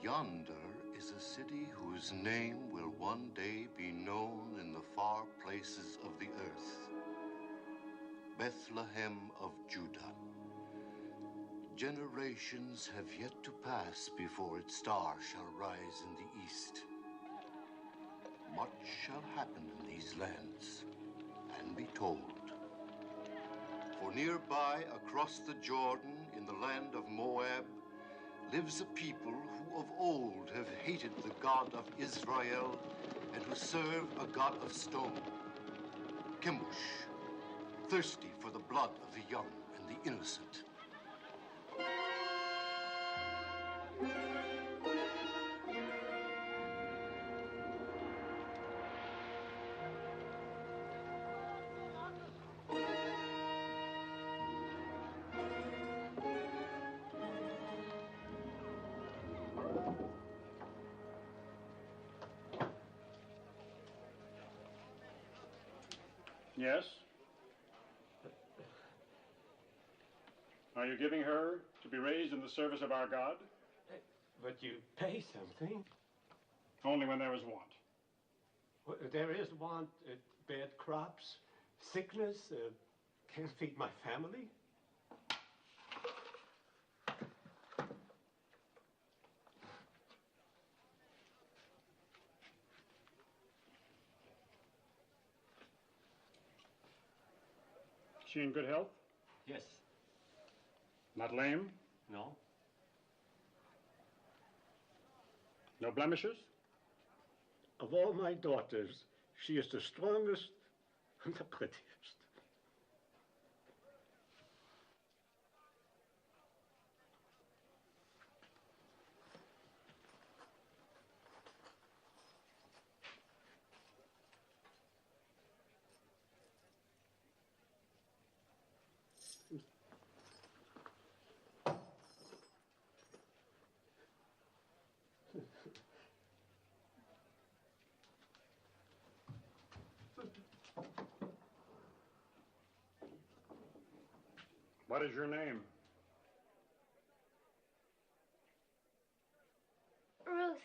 Yonder is a city whose name will one day be known in the far places of the earth. Bethlehem of Judah. Generations have yet to pass before its star shall rise in the east. Much shall happen in these lands and be told. For nearby, across the Jordan, in the land of Moab, lives a people who of old have hated the God of Israel and who serve a God of stone. Chemosh, thirsty for the blood of the young and the innocent. Yes? Are you giving her to be raised in the service of our God? But you pay something. Only when there is want. Well, there is want, bad crops, sickness, can't feed my family. Is she in good health? Yes. Not lame? No. No blemishes? Of all my daughters, she is the strongest and the prettiest. What is your name? Ruth.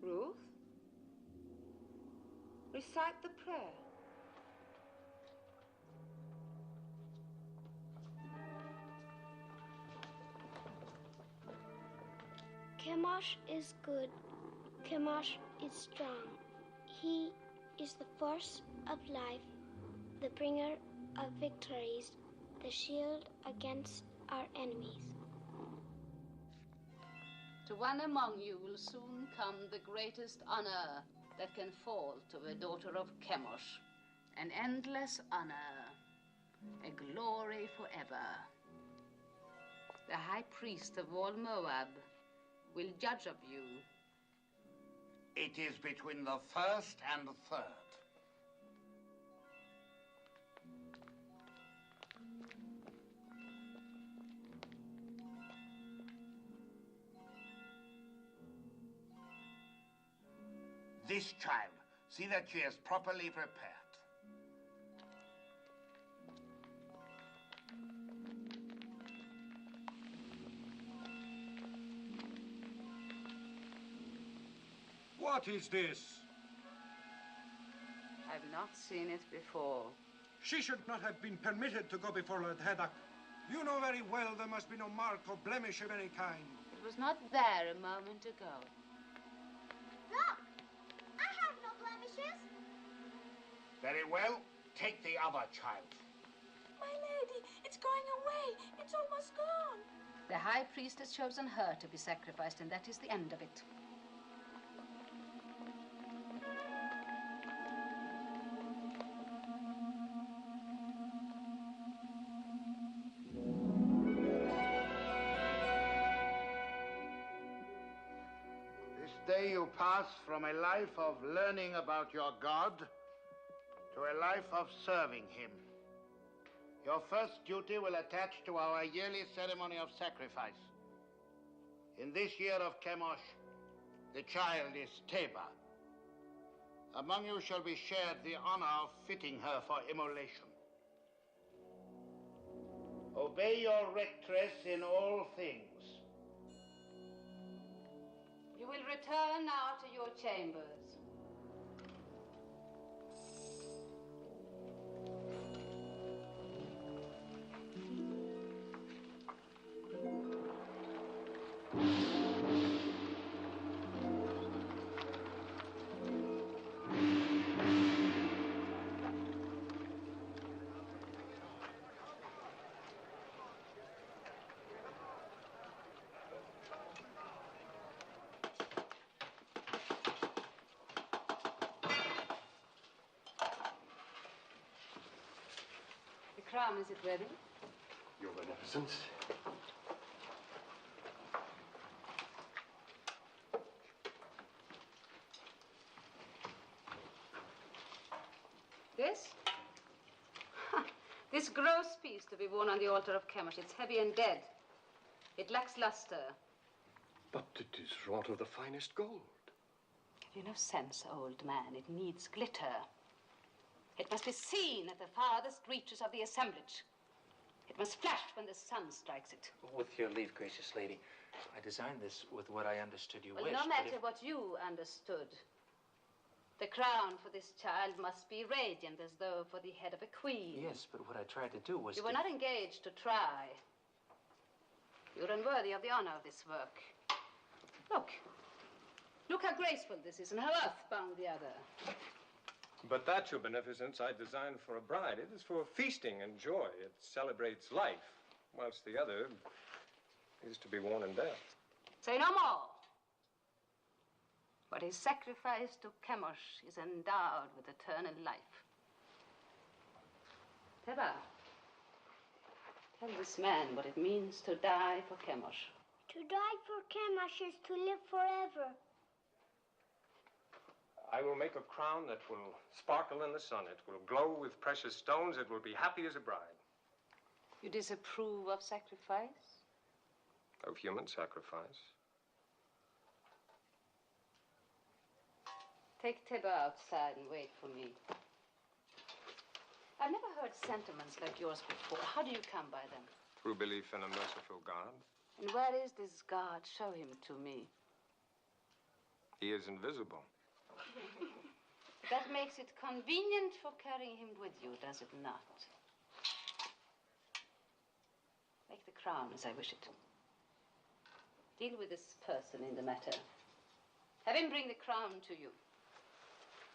Ruth, recite the prayer. Chemosh is good. Chemosh is strong. He is the force of life, the bringer of victories, the shield against our enemies. To one among you will soon come the greatest honor that can fall to a daughter of Chemosh, an endless honor, a glory forever. The high priest of all Moab will judge of you. It is between the first and the third. this child. See that she is properly prepared. What is this? I've not seen it before. She should not have been permitted to go before Lord Haddock. You know very well there must be no mark or blemish of any kind. It was not there a moment ago. Look! I have no blemishes. Very well. Take the other child. My lady, it's going away. It's almost gone. The high priest has chosen her to be sacrificed, and that is the end of it. This day you pass from a life of learning about your God to a life of serving him. Your first duty will attach to our yearly ceremony of sacrifice. In this year of Chemosh, the child is Teba. Among you shall be shared the honor of fitting her for immolation. Obey your rectress in all things. You will return now to your chambers. The crown, is it ready? Your Beneficence. This? This gross piece to be worn on the altar of Chemosh. It's heavy and dead. It lacks luster. But it is wrought of the finest gold. Have you no sense, old man? It needs glitter. It must be seen at the farthest reaches of the assemblage. It must flash when the sun strikes it. With your leave, gracious lady, I designed this with what I understood you Well, wished. no matter what you understood. The crown for this child must be radiant, as though for the head of a queen. Yes, but what I tried to do was You were not engaged to try. You're unworthy of the honor of this work. Look. Look how graceful this is and how earthbound the other. But that, Your Beneficence, I designed for a bride. It is for feasting and joy. It celebrates life, whilst the other is to be worn in death. Say no more. What is sacrificed to Chemosh is endowed with eternal life. Teba, tell this man what it means to die for Chemosh. To die for Chemosh is to live forever. I will make a crown that will sparkle in the sun. It will glow with precious stones. It will be happy as a bride. You disapprove of sacrifice? Of human sacrifice. Take Teba outside and wait for me. I've never heard sentiments like yours before. How do you come by them? Through belief in a merciful God. And where is this God? Show him to me. He is invisible. That makes it convenient for carrying him with you, does it not? Make the crown as I wish it. Deal with this person in the matter. Have him bring the crown to you.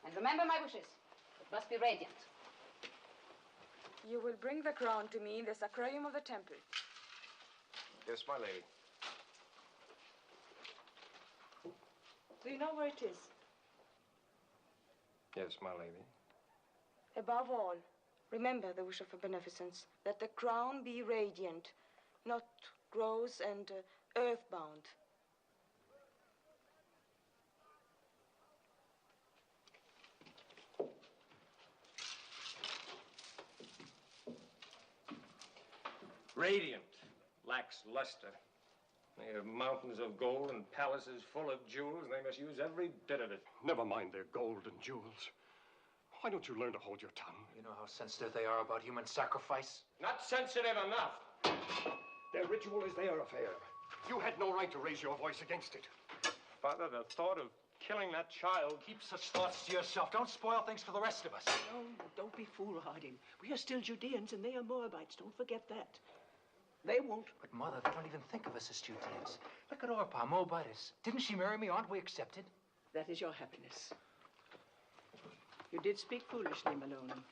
And remember my wishes. It must be radiant. You will bring the crown to me in the sacrarium of the temple. Yes, my lady. Do you know where it is? Yes, my lady. Above all, remember the wish of a beneficence, that the crown be radiant, not gross and earthbound. Radiant, lacks luster. They have mountains of gold and palaces full of jewels, and they must use every bit of it. Never mind their gold and jewels. Why don't you learn to hold your tongue? You know how sensitive they are about human sacrifice? Not sensitive enough. Their ritual is their affair. You had no right to raise your voice against it. Father, the thought of killing that child... Keep such thoughts to yourself. Don't spoil things for the rest of us. No, don't be foolhardy. We are still Judeans and they are Moabites. Don't forget that. They won't. But, Mother, they don't even think of us as Judeans. Look at Orpah, Moabitess. Didn't she marry me? Aren't we accepted? That is your happiness. You did speak foolishly, Maloney.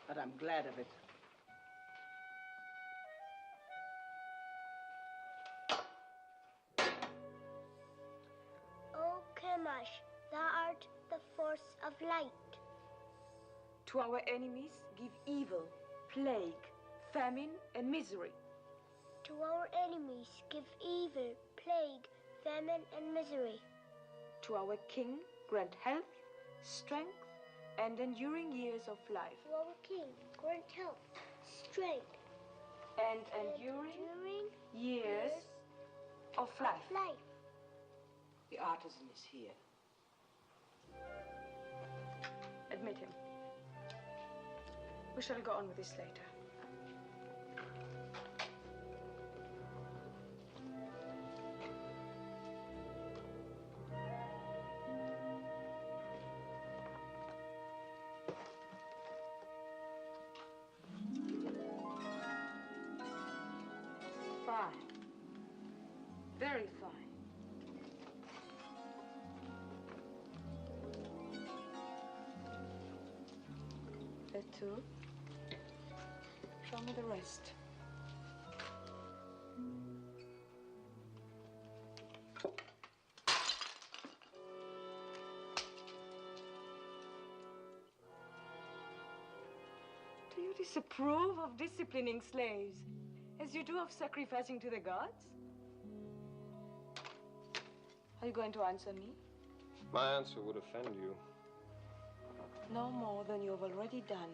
But I'm glad of it. O Chemosh, thou art the force of light. To our enemies, give evil, plague, famine, and misery. To our enemies, give evil, plague, famine, and misery. To our king, grant health, strength, and enduring years of life. To our king, grant health, strength, and enduring years of life. The artisan is here. Admit him. We shall go on with this later. Fine. Very fine. That too. Show me the rest. Do you disapprove of disciplining slaves as you do of sacrificing to the gods? Are you going to answer me? My answer would offend you. No more than you have already done.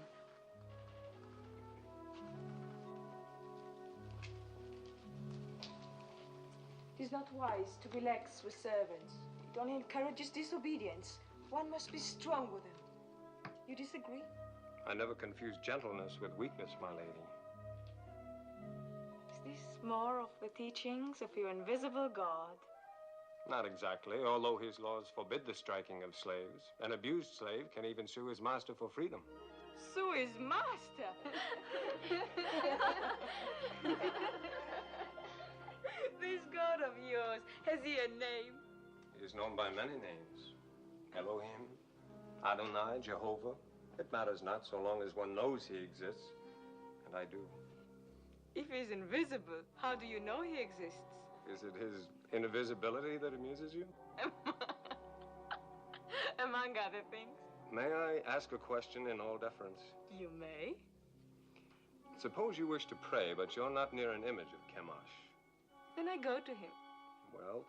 It is not wise to be lax with servants. It only encourages disobedience. One must be strong with them. You disagree? I never confuse gentleness with weakness, my lady. Is this more of the teachings of your invisible God? Not exactly, although his laws forbid the striking of slaves. An abused slave can even sue his master for freedom. Sue his master? This God of yours, has he a name? He is known by many names. Elohim, Adonai, Jehovah. It matters not so long as one knows he exists. And I do. If he's invisible, how do you know he exists? Is it his invisibility that amuses you? Among other things. May I ask a question in all deference? You may. Suppose you wish to pray, but you're not near an image of Chemosh. Then I go to him. Well,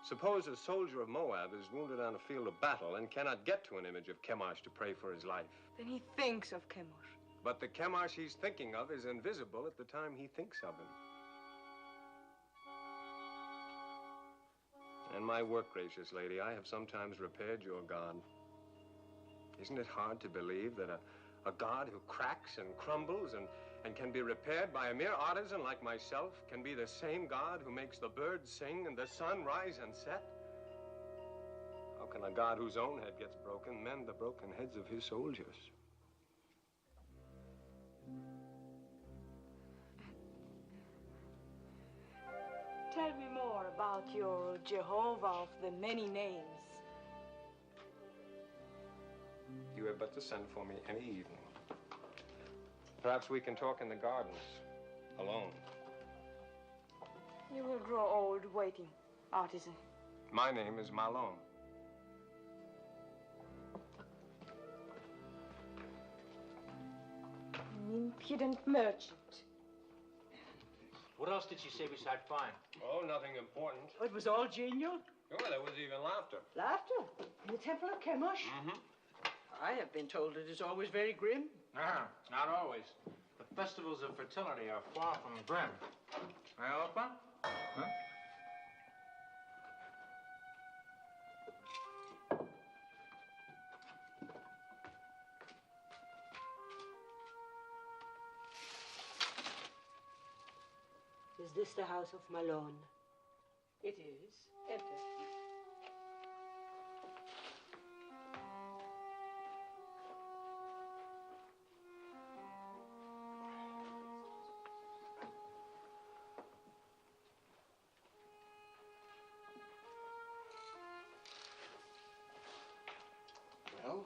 suppose a soldier of Moab is wounded on a field of battle and cannot get to an image of Chemosh to pray for his life. Then he thinks of Chemosh. But the Chemosh he's thinking of is invisible at the time he thinks of him. In my work, gracious lady, I have sometimes repaired your God. Isn't it hard to believe that a God who cracks and crumbles and can be repaired by a mere artisan like myself can be the same God who makes the birds sing and the sun rise and set? How can a God whose own head gets broken mend the broken heads of his soldiers? Tell me more about your Jehovah of the many names. You have but to send for me any evening. Perhaps we can talk in the gardens, alone. You will grow old waiting, artisan. My name is Malone. An impudent merchant. What else did she say besides fine? Oh, nothing important. It was all genial. Oh, there was even laughter. Laughter? In the temple of Chemosh? Mm-hmm. I have been told it is always very grim. Not always. But Festivals of fertility are far from grim. May I open? Huh? Is this the house of Malone? It is. Enter. Well?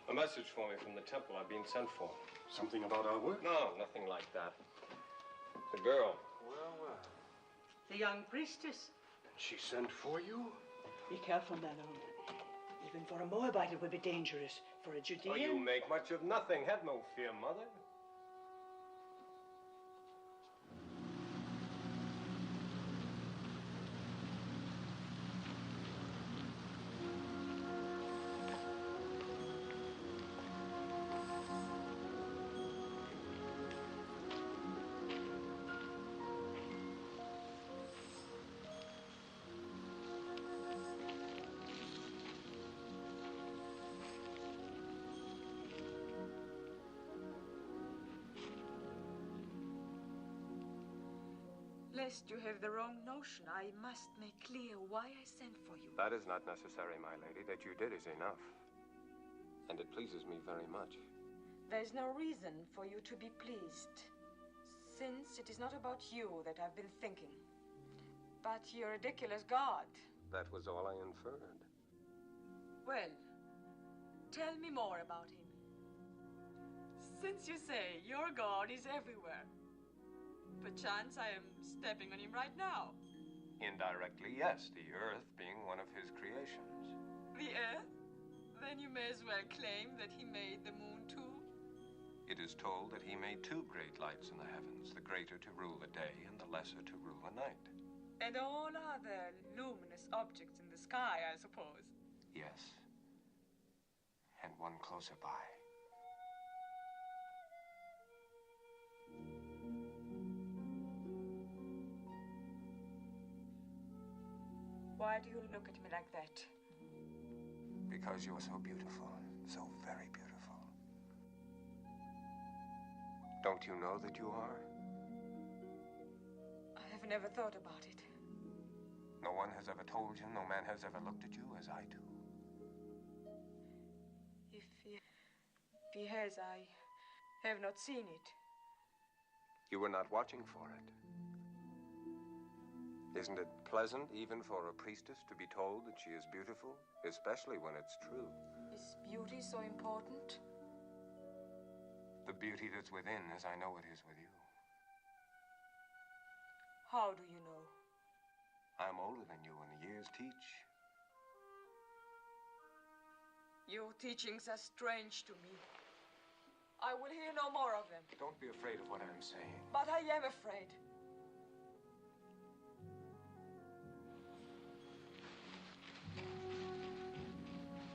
A message for me from the temple I've been sent for. Something about our work? No, nothing like that. The girl. Well, well. The young priestess. She sent for you? Be careful, Malone. Even for a Moabite, it would be dangerous. For a Judean... Oh, you make much of nothing. Have no fear, Mother. Lest you have the wrong notion, I must make clear why I sent for you. That is not necessary, my lady. That you did is enough. And it pleases me very much. There's no reason for you to be pleased, since it is not about you that I've been thinking, but your ridiculous God. That was all I inferred. Well, tell me more about him. Since you say your God is everywhere, perchance I am stepping on him right now. Indirectly, yes, the earth being one of his creations. The earth? Then you may as well claim that he made the moon too. It is told that he made two great lights in the heavens, the greater to rule the day and the lesser to rule the night. And all other luminous objects in the sky, I suppose. Yes. And one closer by. Why do you look at me like that? Because you're so beautiful, so very beautiful. Don't you know that you are? I have never thought about it. No one has ever told you, no man has ever looked at you as I do. If he has, I have not seen it. You were not watching for it. Isn't it pleasant, even for a priestess, to be told that she is beautiful, especially when it's true? Is beauty so important? The beauty that's within, as I know it is with you. How do you know? I'm older than you, and the years teach. Your teachings are strange to me. I will hear no more of them. Don't be afraid of what I'm saying. But I am afraid.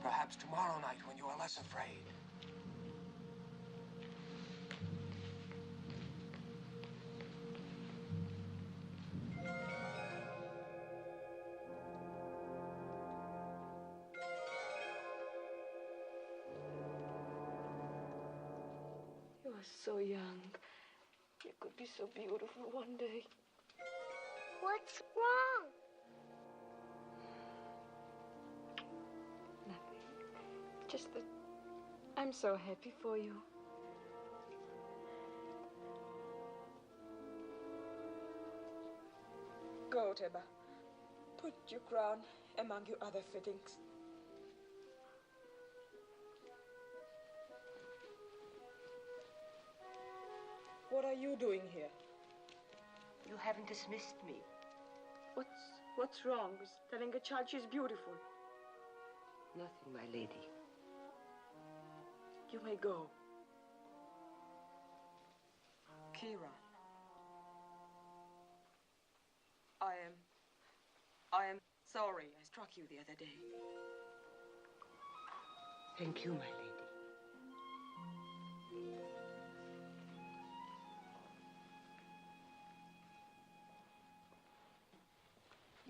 Perhaps tomorrow night when you are less afraid. You are so young. You could be so beautiful one day. What's wrong? Just that I'm so happy for you. Go, Teba. Put your crown among your other fittings. What are you doing here? You haven't dismissed me. What's wrong with telling a child she's beautiful? Nothing, my lady. You may go. Kira. I am sorry I struck you the other day. Thank you, my lady.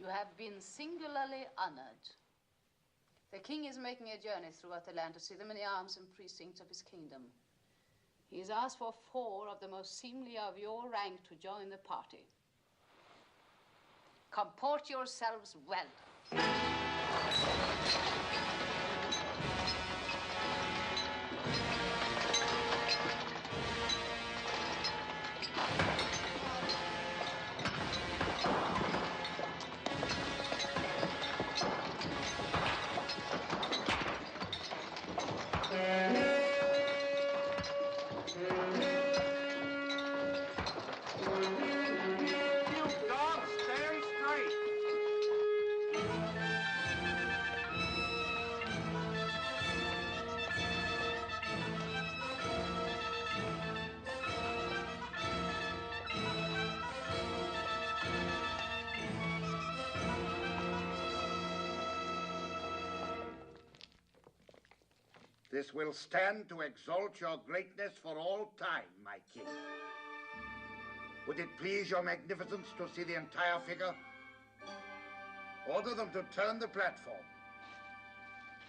You have been singularly honored. The king is making a journey throughout the land to see the many arms and precincts of his kingdom. He has asked for 4 of the most seemly of your rank to join the party. Comport yourselves well. This will stand to exalt your greatness for all time, my king. Would it please your magnificence to see the entire figure? Order them to turn the platform.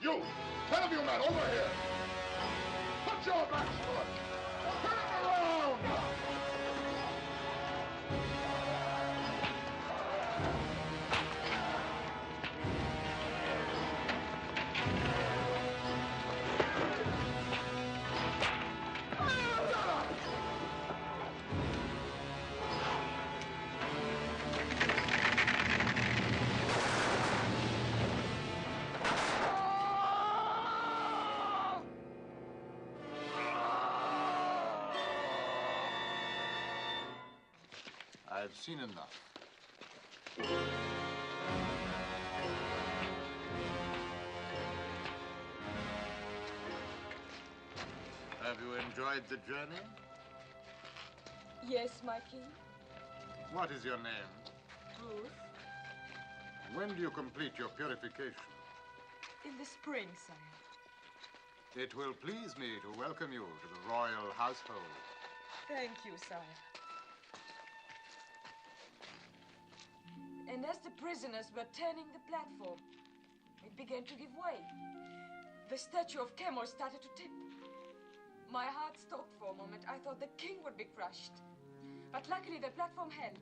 You! 10 of you men, over here! Put your backs to it! Turn it around! I've seen enough. Have you enjoyed the journey? Yes, my king. What is your name? Ruth. When do you complete your purification? In the spring, sire. It will please me to welcome you to the royal household. Thank you, sire. And as the prisoners were turning the platform, it began to give way. The statue of Chemosh started to tip. My heart stopped for a moment. I thought the king would be crushed. But luckily the platform held.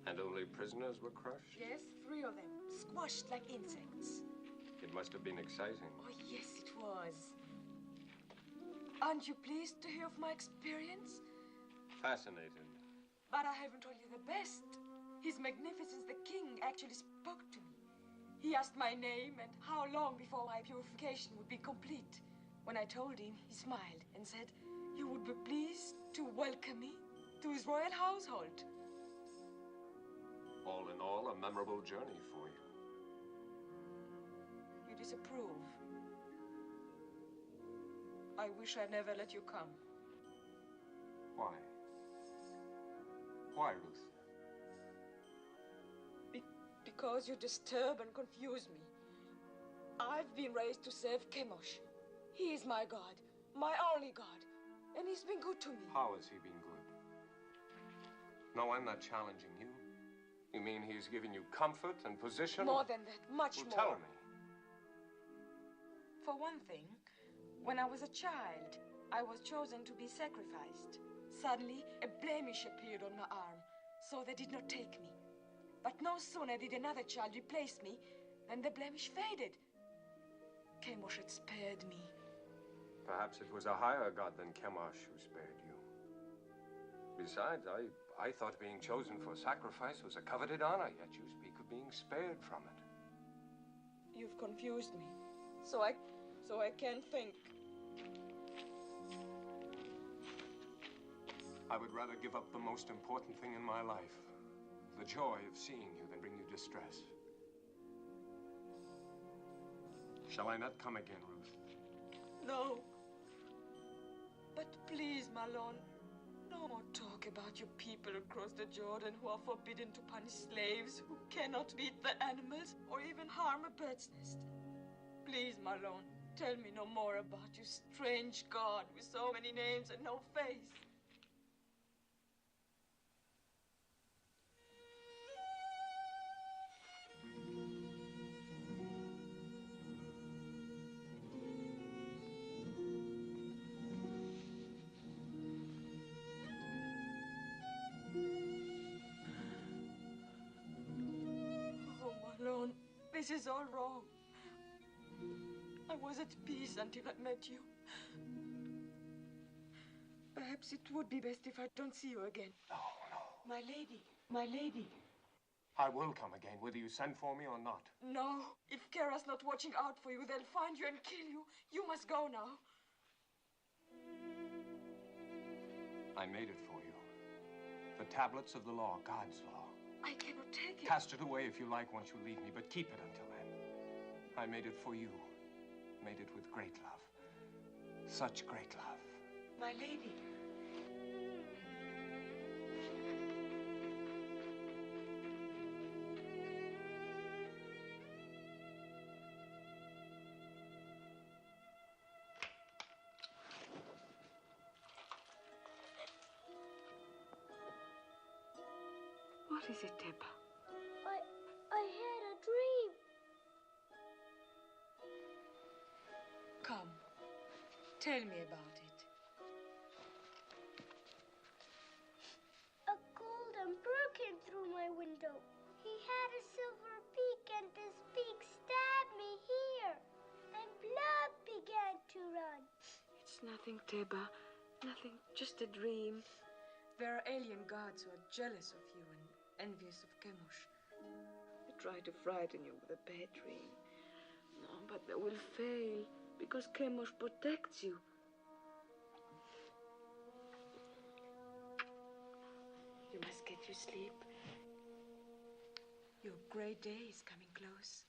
And only prisoners were crushed? Yes, 3 of them, squashed like insects. It must have been exciting. Oh, yes, it was. Aren't you pleased to hear of my experience? Fascinated. But I haven't told you the best. His Magnificence the King actually spoke to me. He asked my name and how long before my purification would be complete. When I told him, he smiled and said he would be pleased to welcome me to his royal household. All in all, a memorable journey for you. You disapprove. I wish I'd never let you come. Why? Why, Ruth? Because you disturb and confuse me. I've been raised to serve Chemosh. He is my God, my only God, and he's been good to me. How has he been good? No, I'm not challenging you. You mean he's given you comfort and position? More than that, much well, more. Tell me. For one thing, when I was a child, I was chosen to be sacrificed. Suddenly, a blemish appeared on my arm, so they did not take me. But no sooner did another child replace me than the blemish faded. Chemosh had spared me. Perhaps it was a higher god than Chemosh who spared you. Besides, I thought being chosen for sacrifice was a coveted honor, yet you speak of being spared from it. You've confused me, so I can't think. I would rather give up the most important thing in my life, the joy of seeing you, than bring you distress. Shall I not come again, Ruth? No. But please, Malone, no more talk about your people across the Jordan who are forbidden to punish slaves, who cannot beat the animals or even harm a bird's nest. Please, Malone, tell me no more about your strange God with so many names and no face. This is all wrong. I was at peace until I met you. Perhaps it would be best if I don't see you again. No. My lady. I will come again, whether you send for me or not. No, if Kara's not watching out for you, they'll find you and kill you. You must go now. I made it for you. The tablets of the law, God's law. I cannot take it. Cast it away if you like once you leave me, but keep it until then. I made it for you. Made it with great love. Such great love. My lady. What is it, Teba? I had a dream. Come, tell me about it. A golden bird came through my window. He had a silver beak, and this beak stabbed me here. And blood began to run. It's nothing, Teba. Nothing, just a dream. There are alien gods who are jealous of you and envious of Chemosh. They try to frighten you with a bad dream. No, but they will fail because Chemosh protects you. You must get your sleep. Your great day is coming close.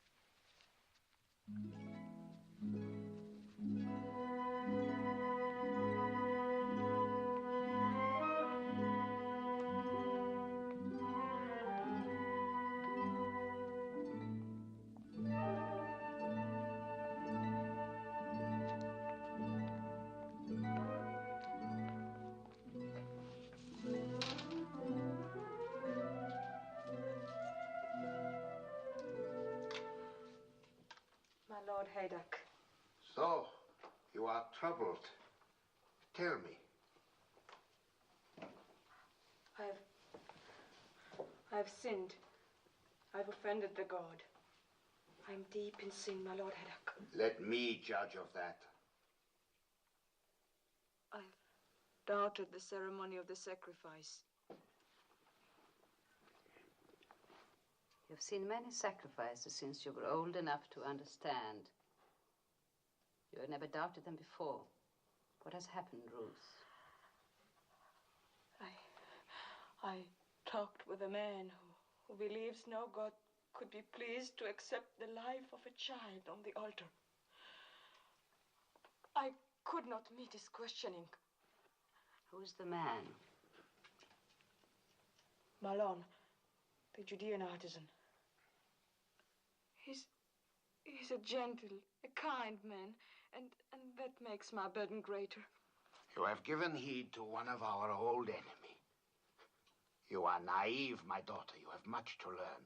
My Lord Haydock. So, you are troubled. Tell me. I've sinned. I've offended the god. I'm deep in sin, my Lord Haydock. Let me judge of that. I've doubted the ceremony of the sacrifice. You've seen many sacrifices since you were old enough to understand. You had never doubted them before. What has happened, Ruth? I talked with a man who believes no God could be pleased to accept the life of a child on the altar. I could not meet his questioning. Who's the man? Malon, the Judean artisan. He's a gentle, a kind man, and that makes my burden greater. You have given heed to one of our old enemy. You are naive, my daughter. You have much to learn.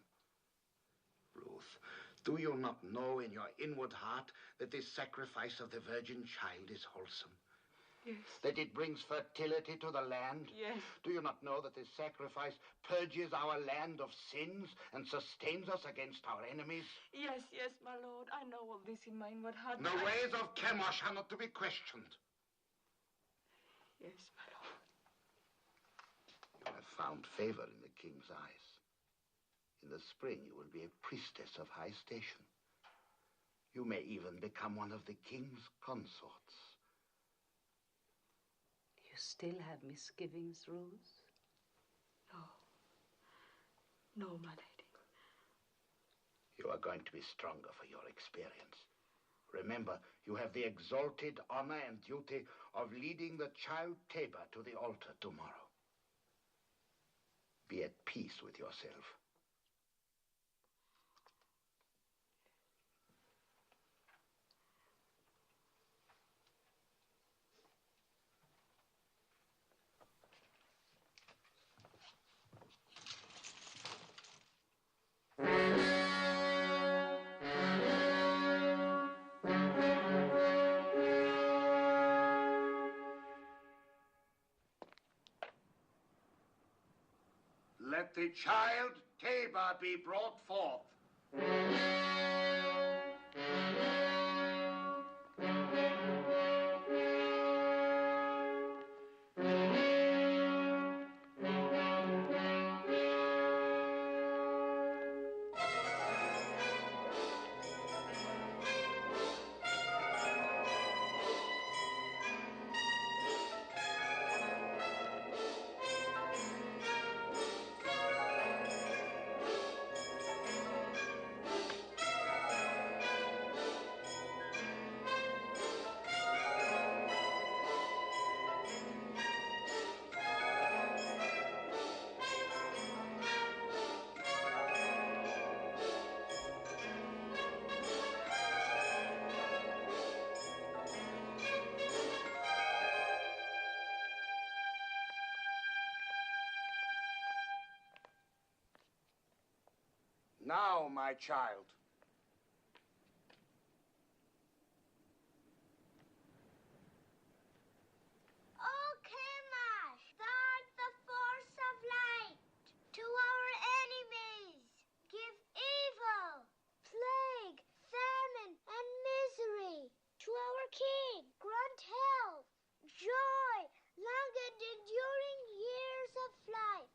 Ruth, do you not know in your inward heart that this sacrifice of the virgin child is wholesome? Yes. That it brings fertility to the land? Yes. Do you not know that this sacrifice purges our land of sins and sustains us against our enemies? Yes, my Lord. I know all this in my inward heart. The ways of Chemosh are not to be questioned. Yes, my Lord. You have found favor in the king's eyes. In the spring, you will be a priestess of high station. You may even become one of the king's consorts. You still have misgivings, Ruth? No, my lady. You are going to be stronger for your experience. Remember, you have the exalted honor and duty of leading the child Teba to the altar tomorrow. Be at peace with yourself. Let the child Teba be brought forth. Now, my child. Oh, Kemash, start the force of light to our enemies. Give evil, plague, famine, and misery to our king. Grant health, joy, long and enduring years of life.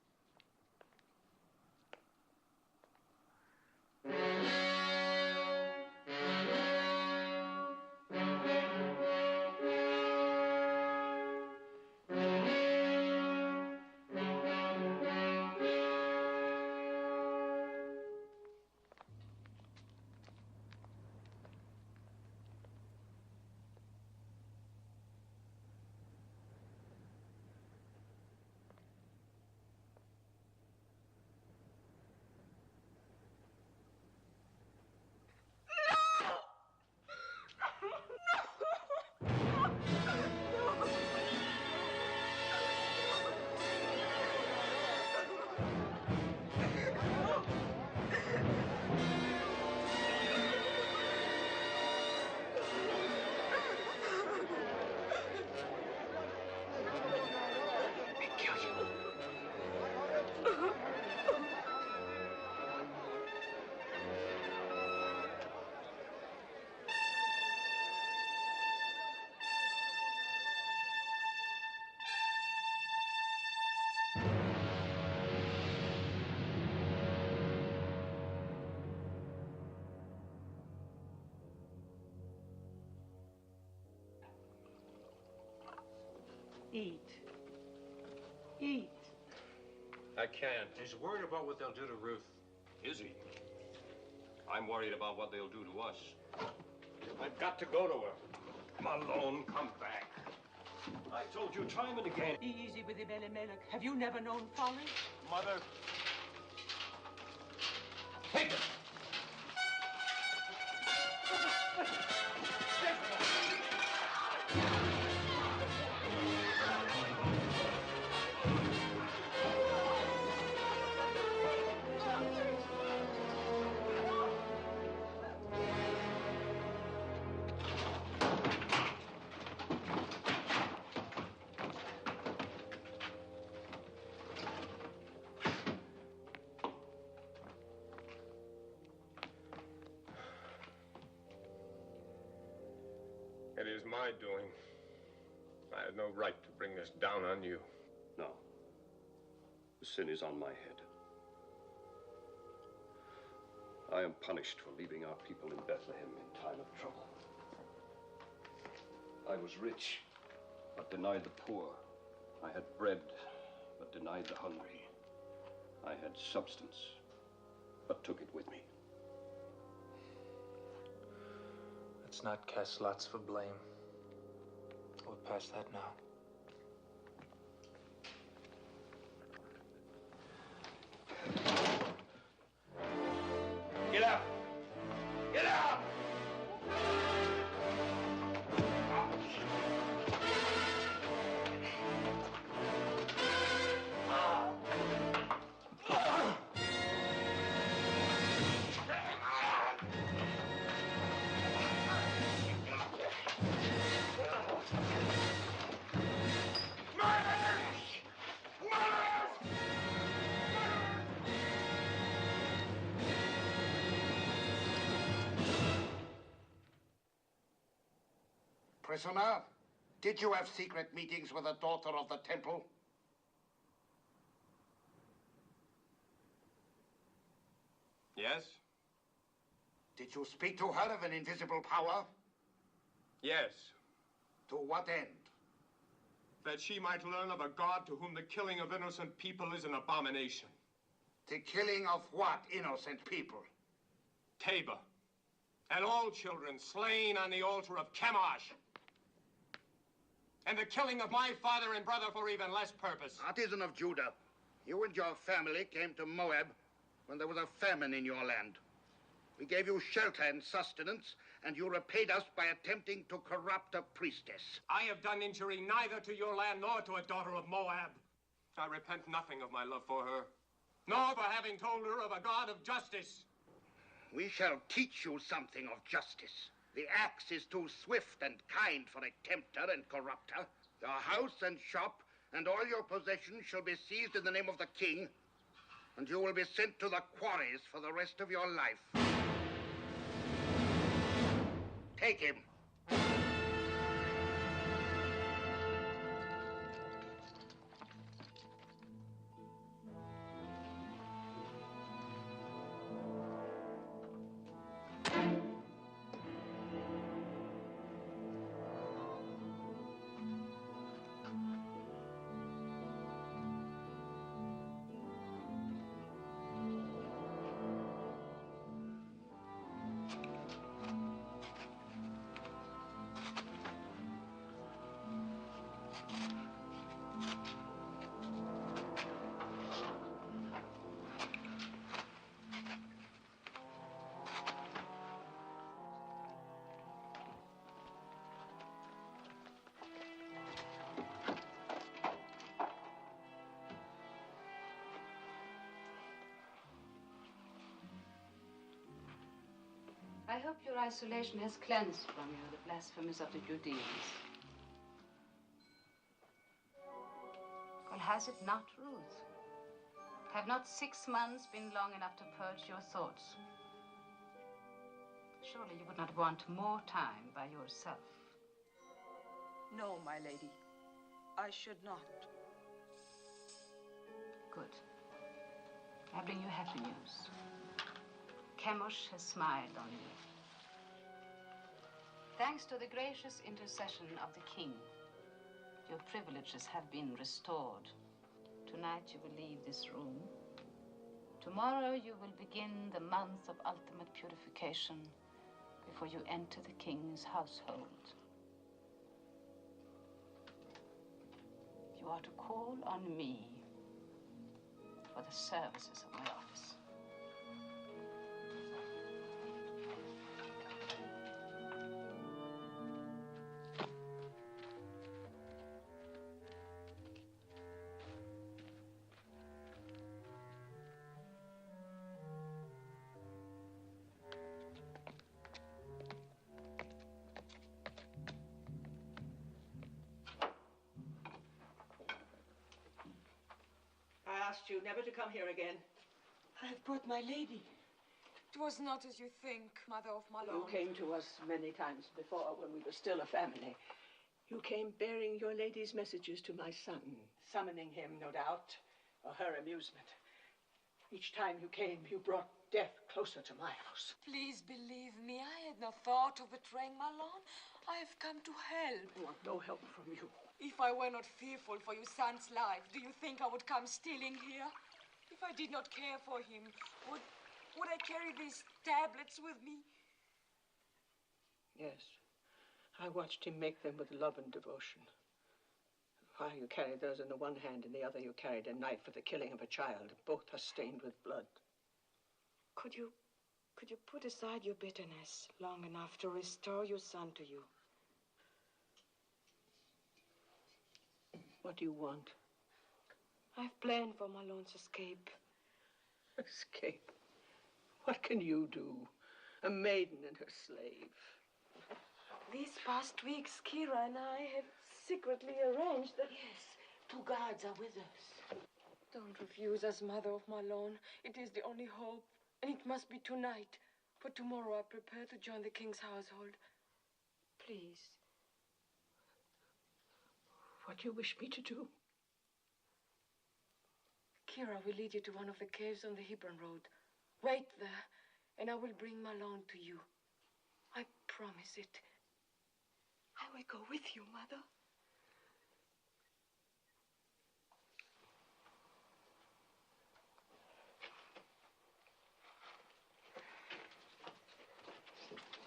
Eat. Eat. I can't. He's worried about what they'll do to Ruth. Is he? I'm worried about what they'll do to us. I've got to go to her. Malone, come back. I told you time and again. Easy with him, Elimelech. Have you never known folly? Mother. Take it! It is my doing. I had no right to bring this down on you. No. The sin is on my head. I am punished for leaving our people in Bethlehem in time of trouble. I was rich, but denied the poor. I had bread, but denied the hungry. I had substance, but took it with me. Let's not cast lots for blame. We're past that now. Get up! Get up! Prisoner, did you have secret meetings with a daughter of the temple? Yes? Did you speak to her of an invisible power? Yes. To what end? That she might learn of a God to whom the killing of innocent people is an abomination. The killing of what innocent people? Tabor. And all children slain on the altar of Chemosh. And the killing of my father and brother for even less purpose. Artisan of Judah, you and your family came to Moab when there was a famine in your land. We gave you shelter and sustenance, and you repaid us by attempting to corrupt a priestess. I have done injury neither to your land nor to a daughter of Moab. I repent nothing of my love for her, nor for having told her of a God of justice. We shall teach you something of justice. The axe is too swift and kind for a tempter and corrupter. Your house and shop and all your possessions shall be seized in the name of the king, and you will be sent to the quarries for the rest of your life. Take him. I hope your isolation has cleansed from you the blasphemies of the Judeans. Well, has it not, Ruth? Have not 6 months been long enough to purge your thoughts? Surely you would not want more time by yourself. No, my lady. I should not. Good. I bring you happy news. Chemosh has smiled on you. Thanks to the gracious intercession of the king, your privileges have been restored. Tonight you will leave this room. Tomorrow you will begin the month of ultimate purification before you enter the king's household. You are to call on me for the services of my office. I asked you never to come here again. I've brought my lady. It was not as you think, Mother of Malone. You came to us many times before when we were still a family. You came bearing your lady's messages to my son, summoning him, no doubt, for her amusement. Each time you came, you brought death closer to my house. Please believe me, I had no thought of betraying Malone. I have come to help. I want no help from you. If I were not fearful for your son's life, do you think I would come stealing here? If I did not care for him, would I carry these tablets with me? Yes. I watched him make them with love and devotion. While you carried those in the one hand, in the other you carried a knife for the killing of a child. Both are stained with blood. Could you put aside your bitterness long enough to restore your son to you? What do you want? I've planned for Malone's escape. Escape? What can you do? A maiden and her slave. These past weeks, Kira and I have secretly arranged that... Yes, 2 guards are with us. Don't refuse us, Mother of Malone. It is the only hope, and it must be tonight. For tomorrow I prepare to join the king's household. Please, what you wish me to do. Kira will lead you to one of the caves on the Hebron Road. Wait there, and I will bring Malone to you. I promise it. I will go with you, Mother.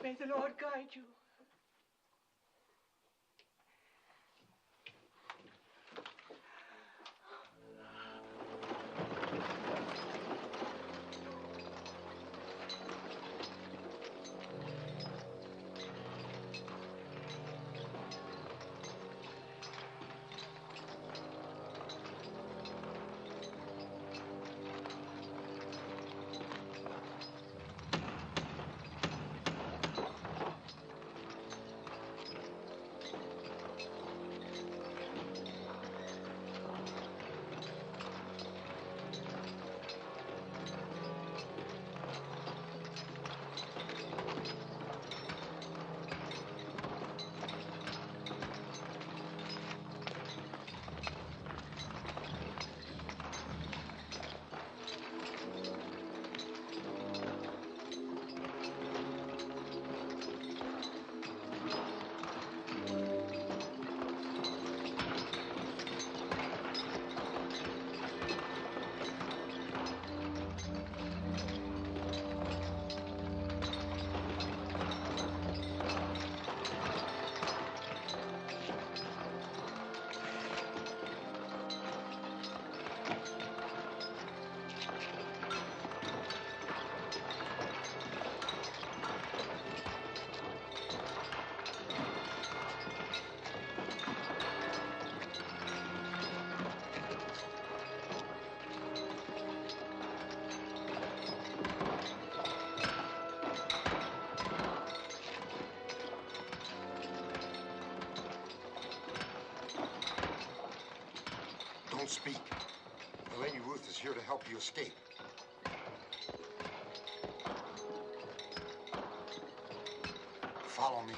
May the Lord guide you. Don't speak. The Lady Ruth is here to help you escape. Follow me.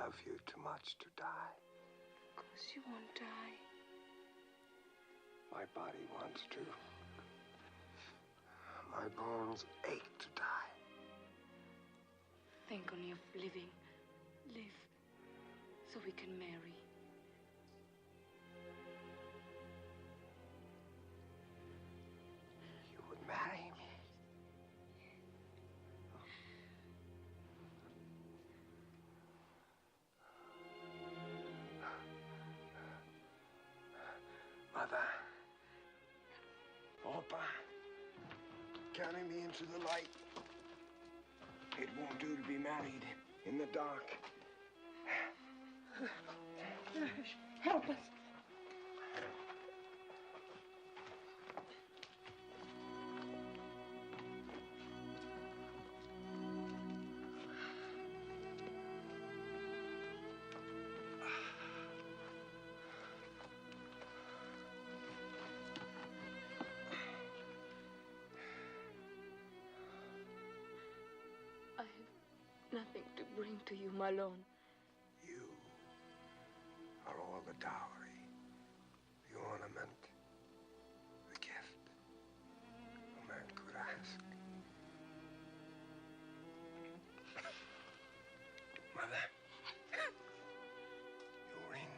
love you too much to die. Of course you won't die. My body wants to. My bones ache to die. Think only of living. Live. So we can marry. You would marry me? Mother. Papa. Carry me into the light. It won't do to be married in the dark. Help us. I have nothing to bring to you, Malone. You are all the dowry, the ornament, the gift a man could ask. Mother, your ring.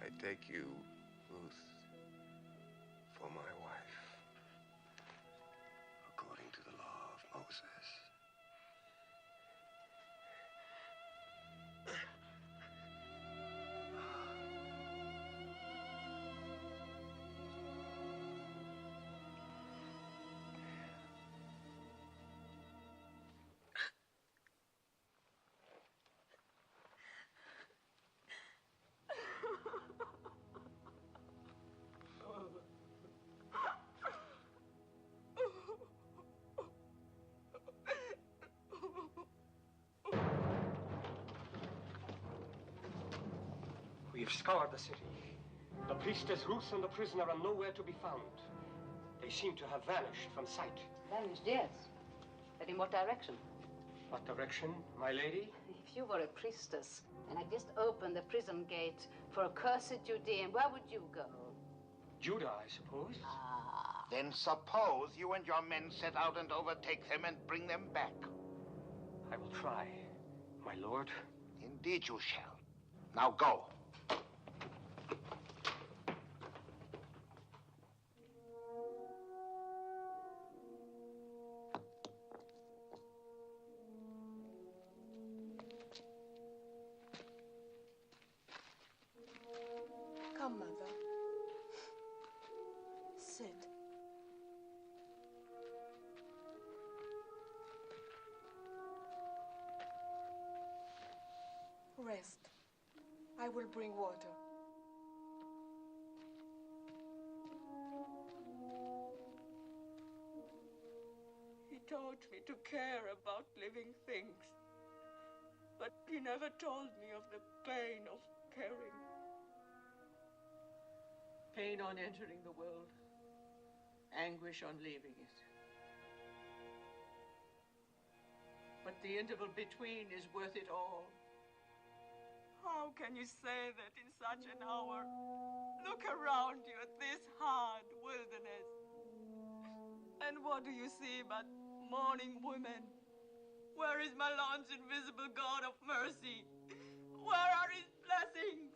I take you, Ruth, for my wife, according to the law of Moses. We've scoured the city. The priestess Ruth and the prisoner are nowhere to be found. They seem to have vanished from sight. Vanished, yes. But in what direction? What direction, my lady? If you were a priestess and had just opened the prison gate for a cursed Judean, where would you go? Judah, I suppose. Ah. Then suppose you and your men set out and overtake them and bring them back. I will try, my lord. Indeed you shall. Now go. Come, Mother. Sit. Rest. I will bring water. He taught me to care about living things, but he never told me of the pain of caring. Pain on entering the world, anguish on leaving it. But the interval between is worth it all. How can you say that in such an hour? Look around you at this hard wilderness. And what do you see but mourning women? Where is Malone's invisible God of mercy? Where are his blessings?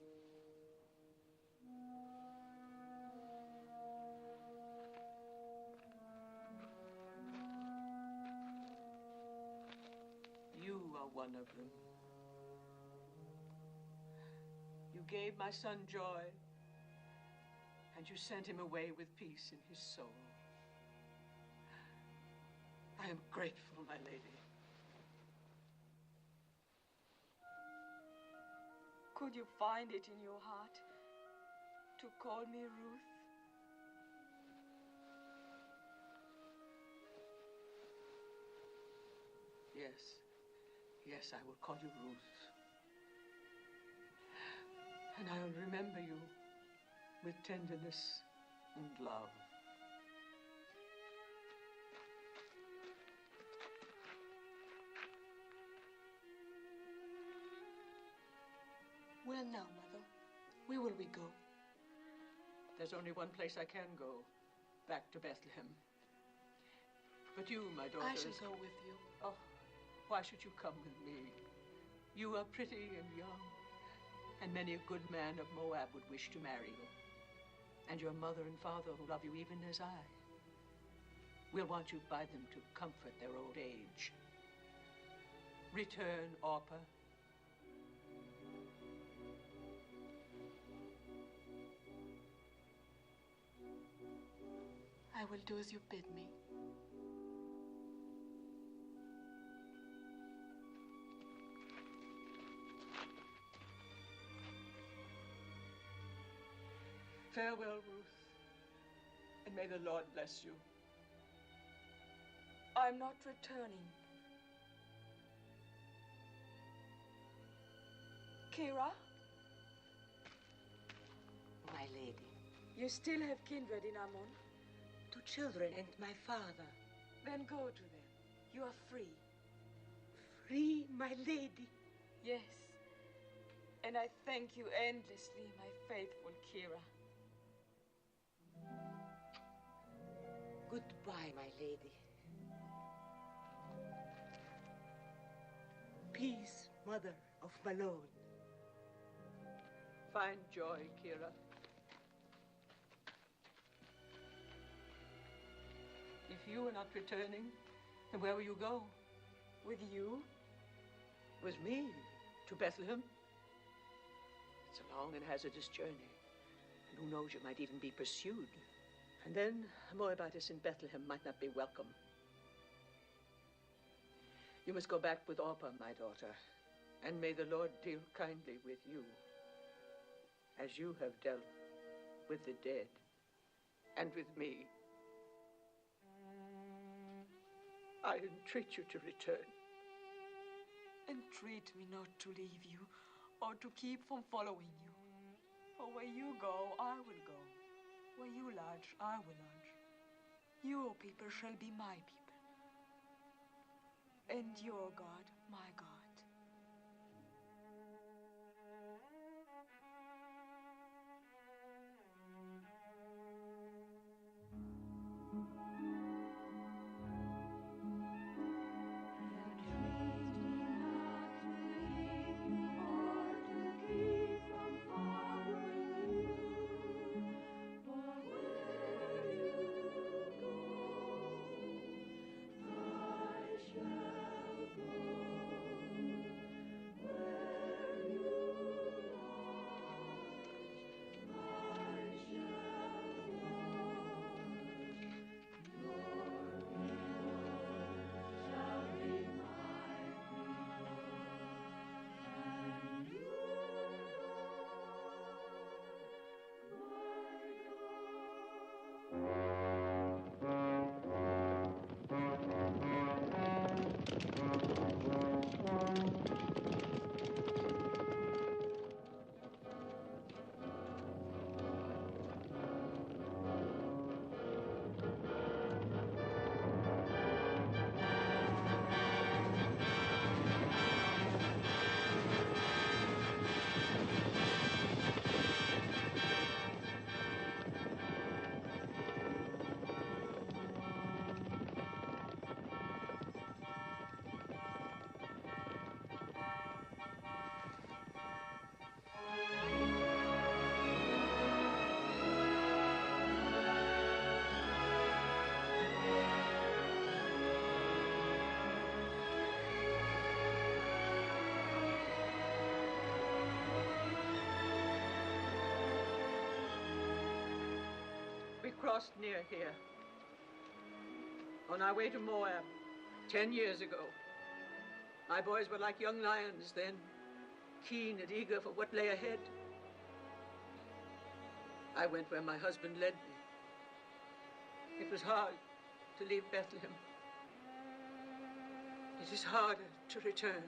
You are one of them. You gave my son joy, and you sent him away with peace in his soul. I am grateful, my lady. Could you find it in your heart to call me Ruth? Yes. Yes, I will call you Ruth. And I'll remember you with tenderness and love. Where now, Mother? Where will we go? There's only one place I can go, back to Bethlehem. But you, my daughter... I shall go with you. Oh, why should you come with me? You are pretty and young, and many a good man of Moab would wish to marry you. And your mother and father who love you even as I will want you by them to comfort their old age. Return, Orpah. I will do as you bid me. Farewell, Ruth, and may the Lord bless you. I'm not returning. Kira? My lady. You still have kindred in Ammon? 2 children and my father. Then go to them. You are free. Free, my lady? Yes. And I thank you endlessly, my faithful Kira. Goodbye, my lady. Peace, mother of Malone. Find joy, Kira. If you are not returning, then where will you go? With you? With me? To Bethlehem? It's a long and hazardous journey. And who knows, you might even be pursued. And then a Moabitess in Bethlehem might not be welcome. You must go back with Orpah, my daughter. And may the Lord deal kindly with you, as you have dealt with the dead and with me. I entreat you to return. Entreat me not to leave you, or to keep from following you. For where you go, I will go. Where you lodge, I will lodge. Your people shall be my people, and your God, my God. We crossed near here, on our way to Moab, 10 years ago. My boys were like young lions then, keen and eager for what lay ahead. I went where my husband led me. It was hard to leave Bethlehem. It is harder to return.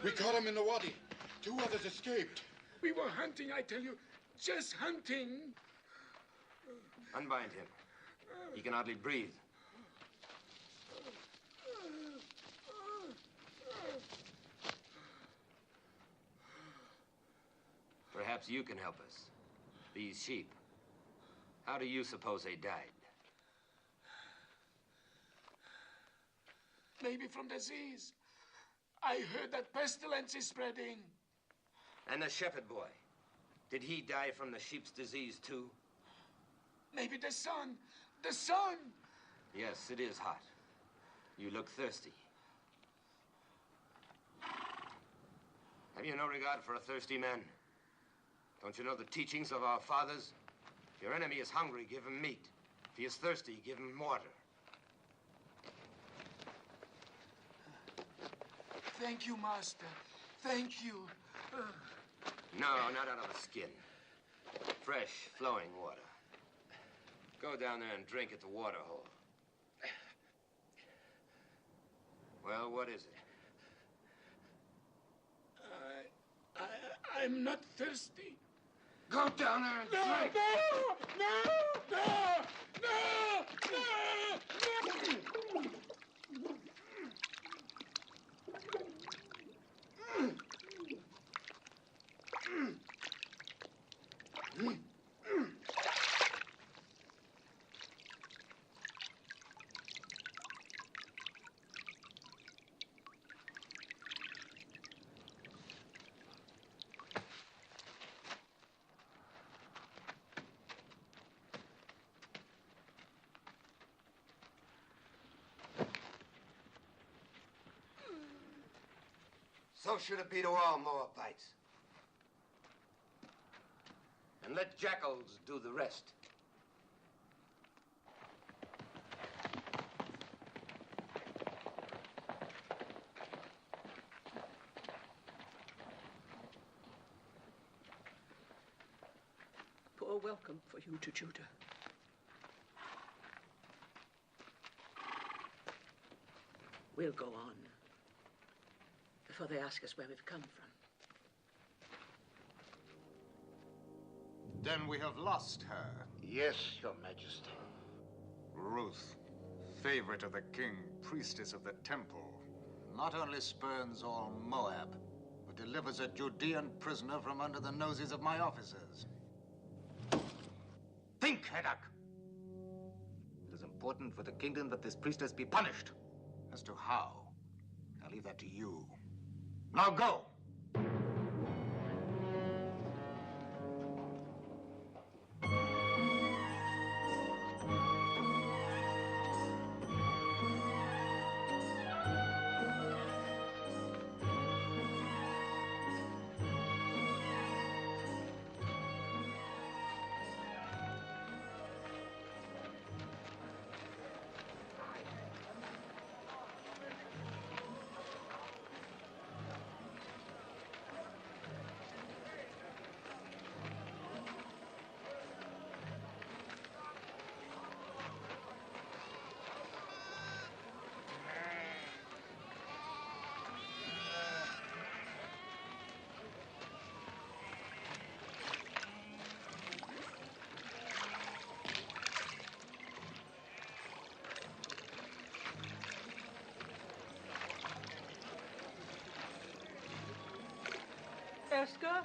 We caught him in the wadi. 2 others escaped. We were hunting, I tell you. Just hunting. Unbind him. He can hardly breathe. Perhaps you can help us. These sheep. How do you suppose they died? Maybe from disease. I heard that pestilence is spreading. And the shepherd boy. Did he die from the sheep's disease, too? Maybe the sun. The sun! Yes, it is hot. You look thirsty. Have you no regard for a thirsty man? Don't you know the teachings of our fathers? If your enemy is hungry, give him meat. If he is thirsty, give him water. Thank you, Master. Thank you. No, not out of the skin. Fresh, flowing water. Go down there and drink at the water hole. Well, what is it? I'm not thirsty. Go down there and drink! No! So should it be to all Moabites. And let jackals do the rest. Poor welcome for you to Judah. We'll go on before they ask us where we've come from. Then we have lost her. Yes, Your Majesty. Ruth, favorite of the king, priestess of the temple, not only spurns all Moab, but delivers a Judean prisoner from under the noses of my officers. Think, Heddak! It is important for the kingdom that this priestess be punished. As to how, I'll leave that to you. Now go! Esther?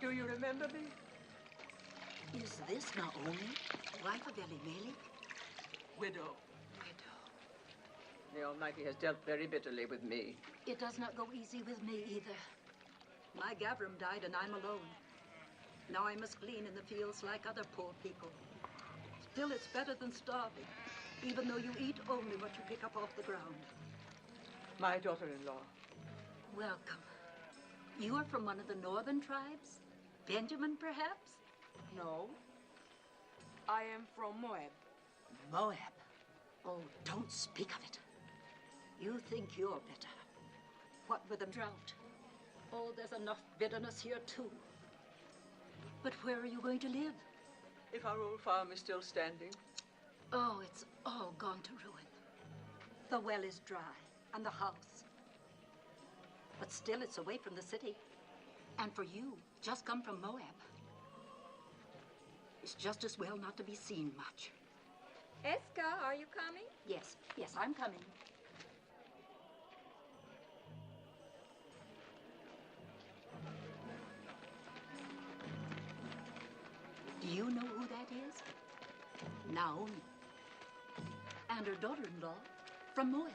Do you remember me? Is this Naomi, wife of Elimelech? Widow. The Almighty has dealt very bitterly with me. It does not go easy with me either. My Gavram died and I'm alone. Now I must glean in the fields like other poor people. Still, it's better than starving, even though you eat only what you pick up off the ground. My daughter-in-law. Welcome. You are from one of the northern tribes? Benjamin, perhaps? No. I am from Moab. Moab? Oh, don't speak of it. You think you're better. What with the drought? Oh, there's enough bitterness here, too. But where are you going to live? If our old farm is still standing. Oh, it's all gone to ruin. The well is dry, and the house. But still, it's away from the city. And for you, just come from Moab. It's just as well not to be seen much. Eska, are you coming? Yes, I'm coming. Do you know who that is? Naomi. And her daughter-in-law from Moab.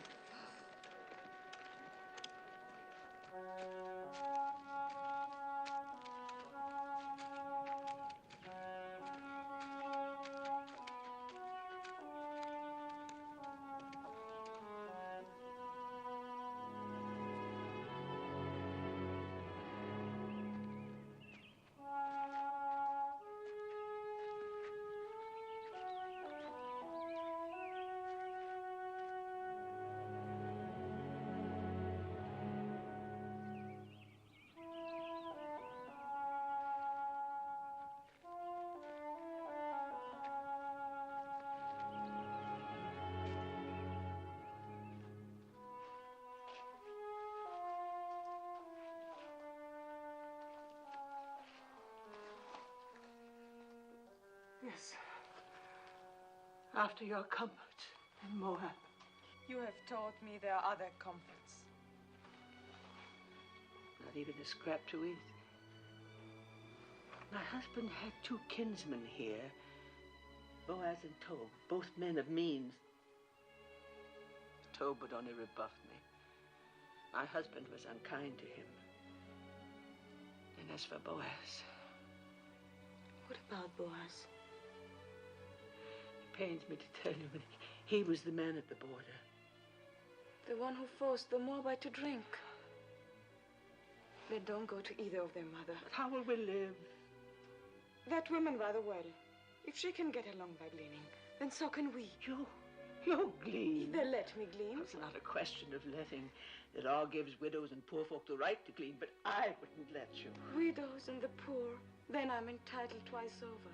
Yes. After your comfort in Moab. You have taught me there are other comforts. Not even a scrap to eat. My husband had 2 kinsmen here, Boaz and Tob, both men of means. Tob would only rebuff me. My husband was unkind to him. And as for Boaz... What about Boaz? It pains me to tell you, but he was the man at the border. The one who forced the Moabite to drink. They don't go to either of them, Mother. But how will we live? That woman rather well. If she can get along by gleaning, then so can we. You glean. They let me glean. It's not a question of letting. The law gives widows and poor folk the right to glean, but I wouldn't let you. Widows and the poor. Then I'm entitled twice over.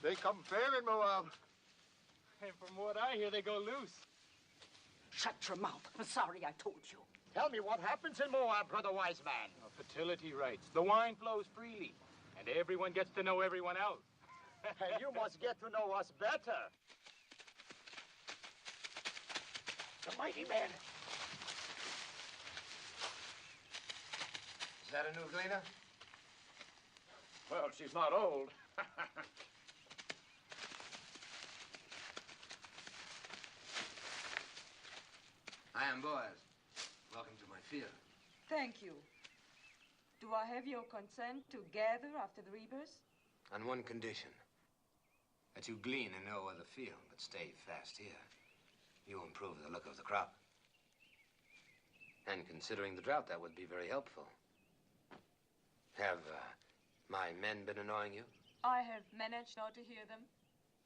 They come fair in Moab. And from what I hear, they go loose. Shut your mouth. I'm sorry I told you. Tell me what happens in Moab, Brother Wise Man. Fertility rights. The wine flows freely, and everyone gets to know everyone else. And you must get to know us better. The mighty man. Is that a new gleaner? Well, she's not old. I am Boaz. Welcome to my field. Thank you. Do I have your consent to gather after the reapers? On one condition. That you glean in no other field, but stay fast here. You improve the look of the crop. And considering the drought, that would be very helpful. Have my men been annoying you? I have managed not to hear them.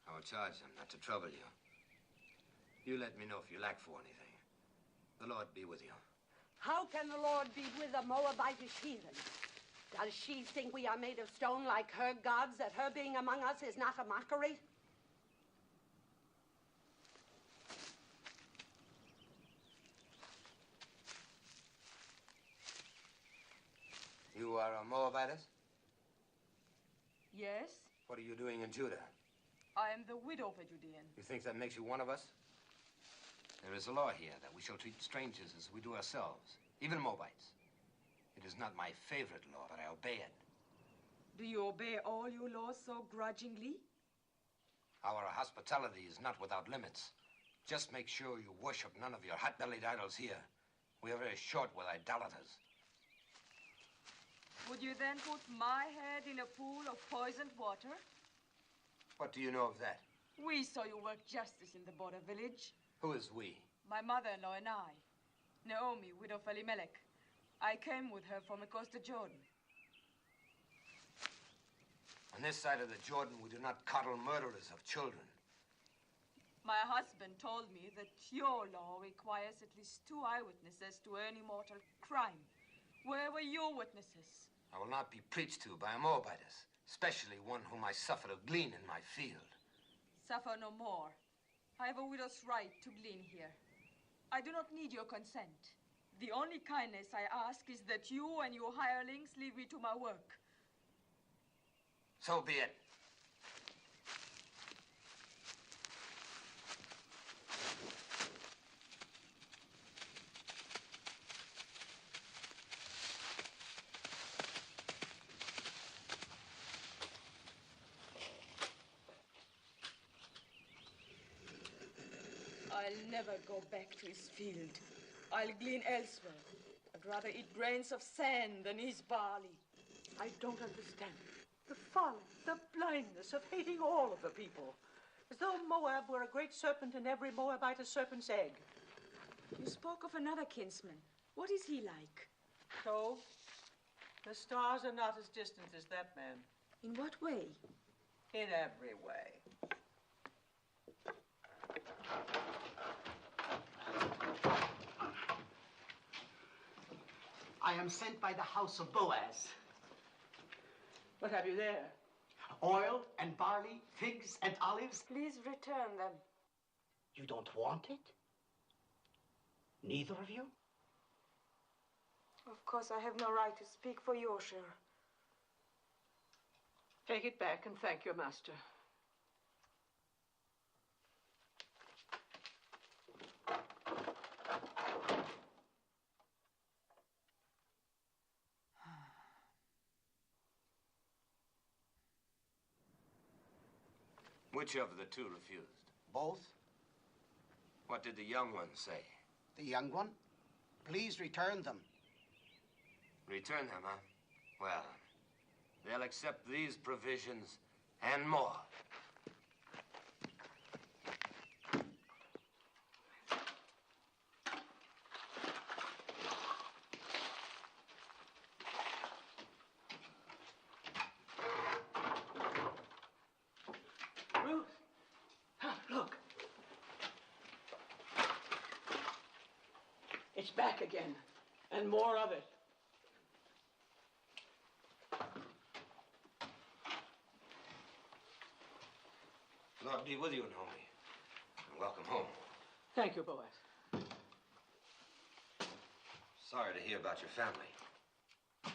I will charge them not to trouble you. You let me know if you lack for anything. The Lord be with you. How can the Lord be with a Moabitish heathen? Does she think we are made of stone like her gods, that her being among us is not a mockery? You are a Moabitess? Yes, What are you doing in Judah? I am the widow of a Judean. You think that makes you one of us? There is a law here that we shall treat strangers as we do ourselves, even Moabites. It is not my favorite law, but I obey it. Do you obey all your laws so grudgingly? Our hospitality is not without limits. Just make sure you worship none of your hot-bellied idols here. We are very short with idolaters. Would you then put my head in a pool of poisoned water? What do you know of that? We saw you work justice in the border village. Who is we? My mother-in-law and I. Naomi, widow of Elimelech. I came with her from across the Jordan. On this side of the Jordan, we do not coddle murderers of children. My husband told me that your law requires at least 2 eyewitnesses to any mortal crime. Where were your witnesses? I will not be preached to by a Moabitess, especially one whom I suffered to glean in my field. Suffer no more. I have a widow's right to glean here. I do not need your consent. The only kindness I ask is that you and your hirelings leave me to my work. So be it. I'll never go back to his field. I'll glean elsewhere. I'd rather eat grains of sand than his barley. I don't understand. The folly, the blindness of hating all of the people. As though Moab were a great serpent and every Moabite a serpent's egg. You spoke of another kinsman. What is he like? So, the stars are not as distant as that man. In what way? In every way. I am sent by the house of Boaz. What have you there? Oil and barley, figs and olives. Please return them. You don't want it? Neither of you? Of course, I have no right to speak for your share. Take it back and thank your master. Which of the two refused? Both. What did the young one say? The young one? Please return them. Return them, huh? Well, they'll accept these provisions and more. Ruth! Look. It's back again, and more of it. Lord be with you, Naomi. And welcome home. Thank you, Boaz. Sorry to hear about your family.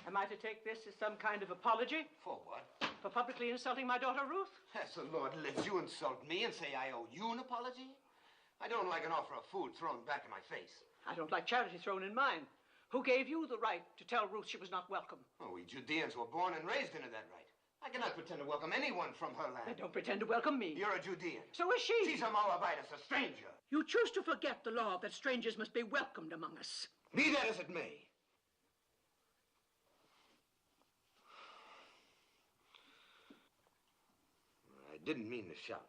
Am I to take this as some kind of apology? For what? For publicly insulting my daughter, Ruth? As the Lord lives, you insult me and say I owe you an apology? I don't like an offer of food thrown back in my face. I don't like charity thrown in mine. Who gave you the right to tell Ruth she was not welcome? Oh, we Judeans were born and raised into that right. I cannot pretend to welcome anyone from her land. Then don't pretend to welcome me. You're a Judean. So is she. She's a Moabitess, a stranger. You choose to forget the law that strangers must be welcomed among us. Be that as it may. I didn't mean to shout.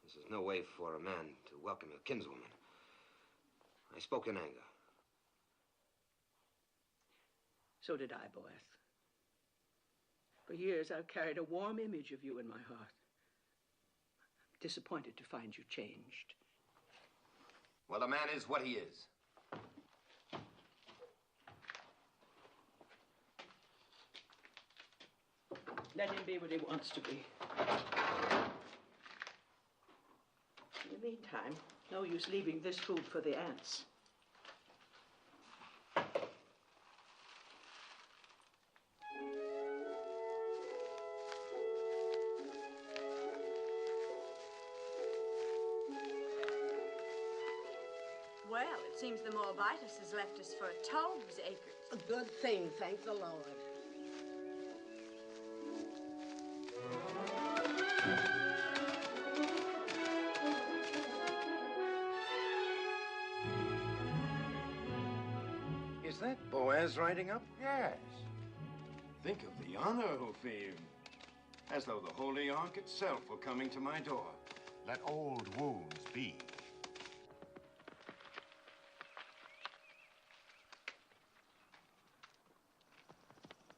This is no way for a man to welcome a kinswoman. I spoke in anger. So did I, Boaz. For years, I've carried a warm image of you in my heart. I'm disappointed to find you changed. Well, a man is what he is. Let him be what he wants to be. In the meantime, no use leaving this food for the ants. Well, it seems the Moabitess has left us for 12 acres. A good thing, thank the Lord. Is that Boaz riding up? Yes. Think of the honor, Ophir. As though the Holy Ark itself were coming to my door. Let old wounds be.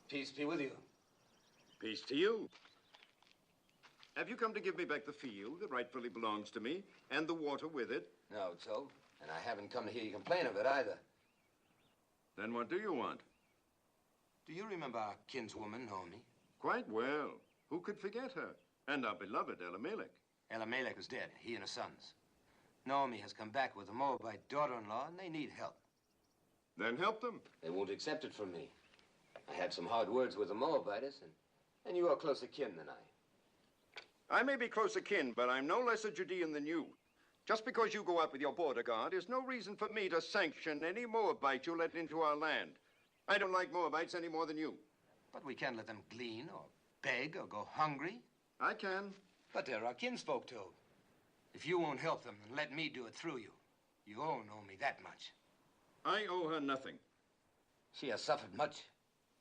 Peace be with you. Peace to you. Have you come to give me back the field that rightfully belongs to me, and the water with it? No, Joe. And I haven't come to hear you complain of it either. Then what do you want? Do you remember our kinswoman, Naomi? Quite well. Who could forget her? And our beloved Elimelech. Elimelech is dead, he and his sons. Naomi has come back with a Moabite daughter-in-law, and they need help. Then help them. They won't accept it from me. I had some hard words with the Moabites, and you are closer kin than I. I may be closer kin, but I'm no less a Judean than you. Just because you go out with your border guard is no reason for me to sanction any Moabite you let into our land. I don't like Moabites any more than you. But we can't let them glean or beg or go hungry. I can. But they're our kinsfolk, Toad. If you won't help them, then let me do it through you. You owe Naomi that much. I owe her nothing. She has suffered much.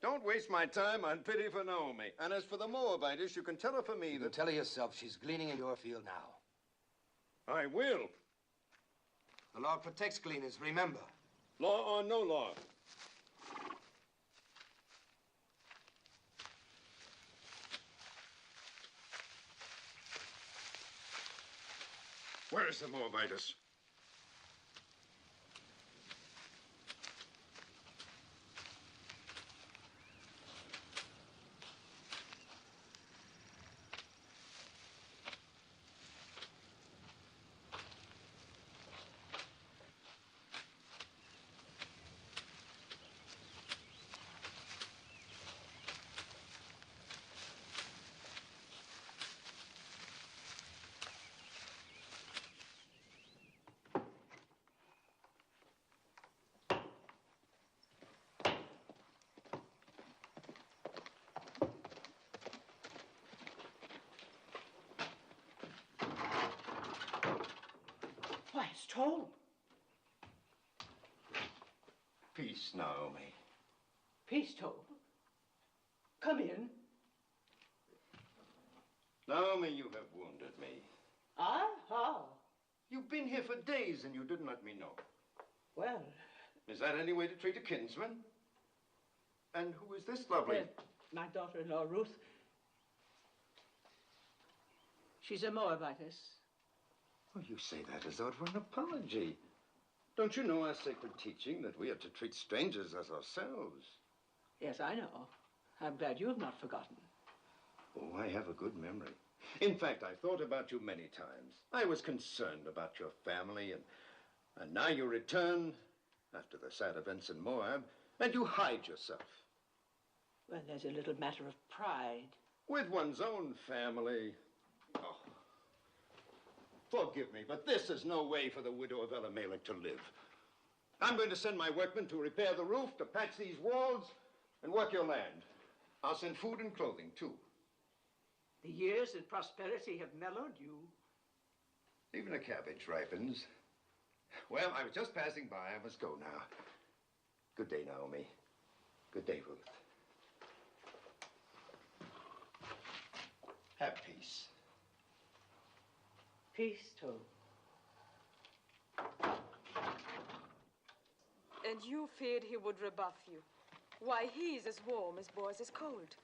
Don't waste my time on pity for Naomi. And as for the Moabites, you can tell her for me You can tell her yourself she's gleaning in your field now. I will. The law protects gleaners, remember. Law or no law. Where is the Moabitus? Why, it's Toll. Peace, Naomi. Peace, Toll. Come in. Naomi, you have wounded me. I? How? You've been here for days and you didn't let me know. Well... Is that any way to treat a kinsman? And who is this lovely? My daughter-in-law, Ruth. She's a Moabitess. Oh, you say that as though it were an apology. Don't you know our sacred teaching that we are to treat strangers as ourselves? Yes, I know. I'm glad you've not forgotten. Oh, I have a good memory. In fact, I've thought about you many times. I was concerned about your family, and now you return after the sad events in Moab, and you hide yourself. Well, there's a little matter of pride. With one's own family. Oh. Forgive me, but this is no way for the widow of Elimelech to live. I'm going to send my workmen to repair the roof, to patch these walls, and work your land. I'll send food and clothing, too. The years of prosperity have mellowed you. Even a cabbage ripens. Well, I was just passing by. I must go now. Good day, Naomi. Good day, Ruth. Have peace. Peace, Toll. And you feared he would rebuff you. Why, he's as warm as boys is cold.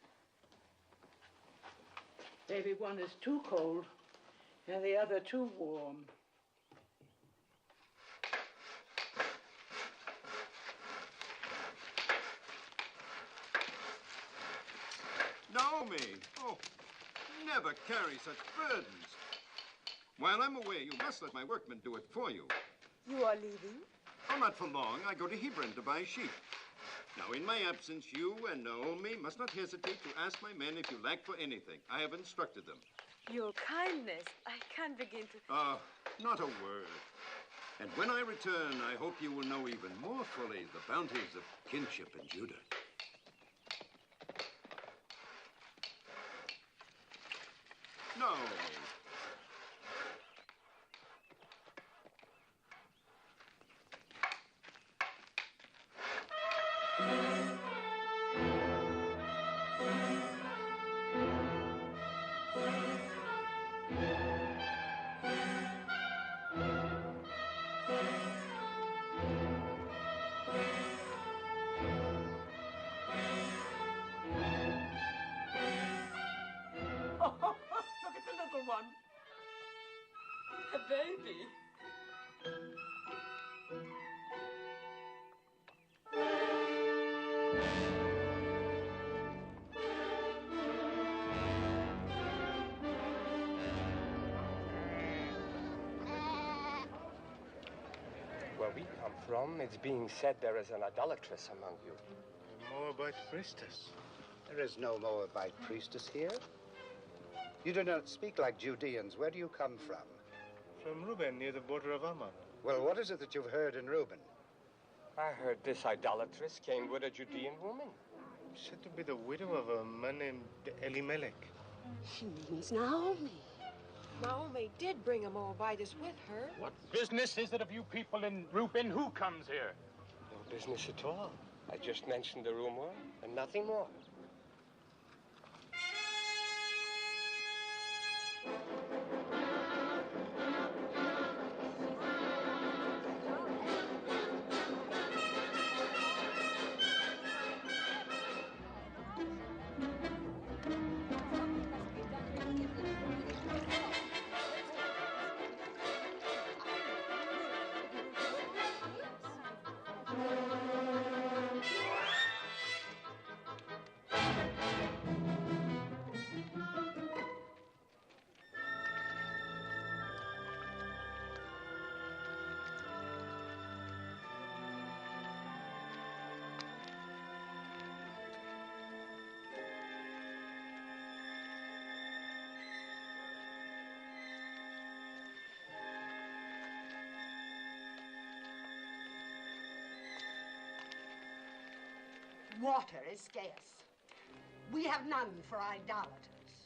Maybe one is too cold and the other too warm. Naomi! Oh, never carry such burdens. While I'm away, you must let my workmen do it for you. You are leaving? Oh, not for long. I go to Hebron to buy sheep. Now, in my absence, you and Naomi must not hesitate to ask my men if you lack for anything. I have instructed them. Your kindness. I can't begin to... Not a word. And when I return, I hope you will know even more fully the bounties of kinship in Judah. Naomi. we come from, it's being said there is an idolatress among you. A Moabite priestess. There is no Moabite priestess here. You do not speak like Judeans. Where do you come from? From Reuben, near the border of Ammon. Well, what is it that you've heard in Reuben? I heard this idolatress came with a Judean woman. Said to be the widow of a man named Elimelech. She means Naomi. Naomi did bring a Moabitess with her. What business is it of you people in Reuben? Who comes here? No business at all. I just mentioned the rumor and nothing more. Water is scarce. We have none for idolaters.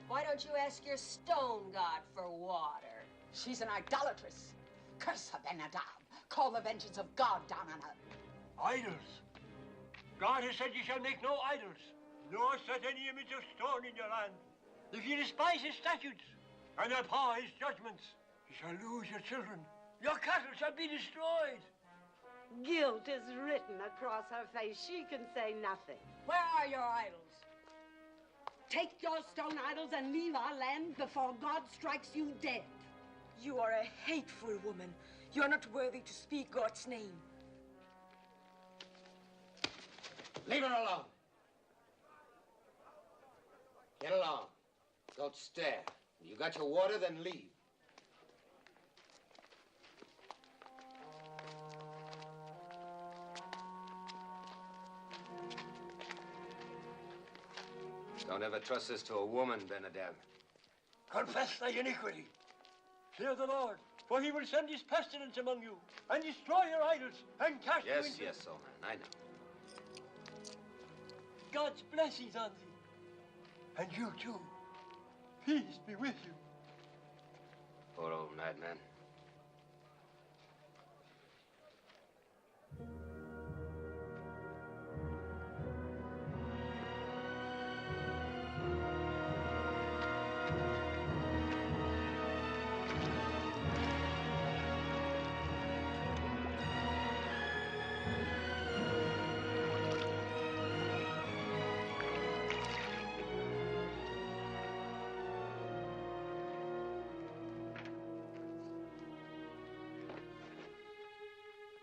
Why don't you ask your stone god for water? She's an idolatress. Curse her, Ben-Hadad. Call the vengeance of God down on her. Idols. God has said you shall make no idols, nor set any image of stone in your land. If you despise his statutes and abhor his judgments, you shall lose your children. Your cattle shall be destroyed. Guilt is written across her face. She can say nothing. Where are your idols? Take your stone idols and leave our land before God strikes you dead. You are a hateful woman. You are not worthy to speak God's name. Leave her alone. Get along. Don't stare. You got your water, then leave. Don't ever trust this to a woman, Ben-Hadad. Confess thy iniquity. Fear the Lord, for he will send his pestilence among you and destroy your idols and cast you into... Yes, old man, I know. God's blessings on thee. And you too. Peace be with you. Poor old madman.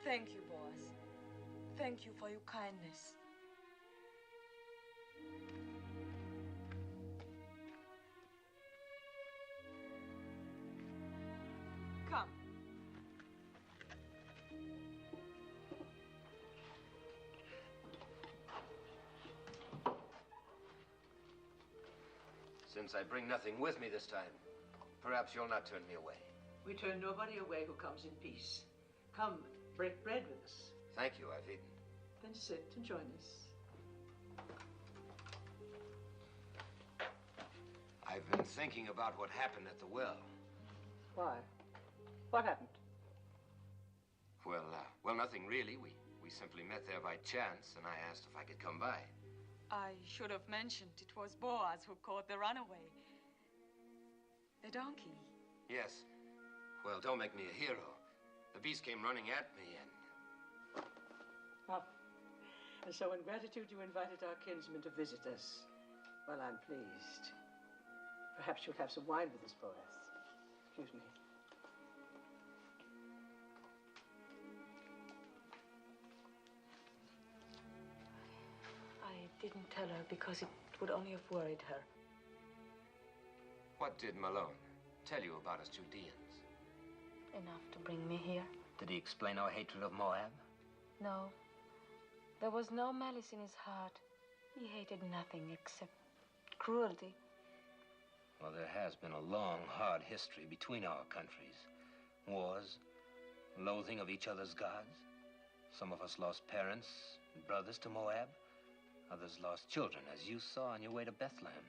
Thank you, boss. Thank you for your kindness. Come. Since I bring nothing with me this time, perhaps you'll not turn me away. We turn nobody away who comes in peace. Come, break bread with us. Thank you, I've eaten. Then sit and join us. I've been thinking about what happened at the well. Why? What happened? Well, nothing really. We simply met there by chance, and I asked if I could come by. I should have mentioned it was Boaz who caught the runaway. The donkey. Yes. Well, don't make me a hero. The beast came running at me, and... Oh. And so in gratitude you invited our kinsman to visit us. Well, I'm pleased. Perhaps you'll have some wine with us, Boaz. Excuse me. I didn't tell her because it would only have worried her. What did Malone tell you about us Judeans? Enough to bring me here. Did he explain our hatred of Moab? No. There was no malice in his heart. He hated nothing except cruelty. Well, there has been a long, hard history between our countries. Wars, loathing of each other's gods. Some of us lost parents and brothers to Moab. Others lost children, as you saw on your way to Bethlehem.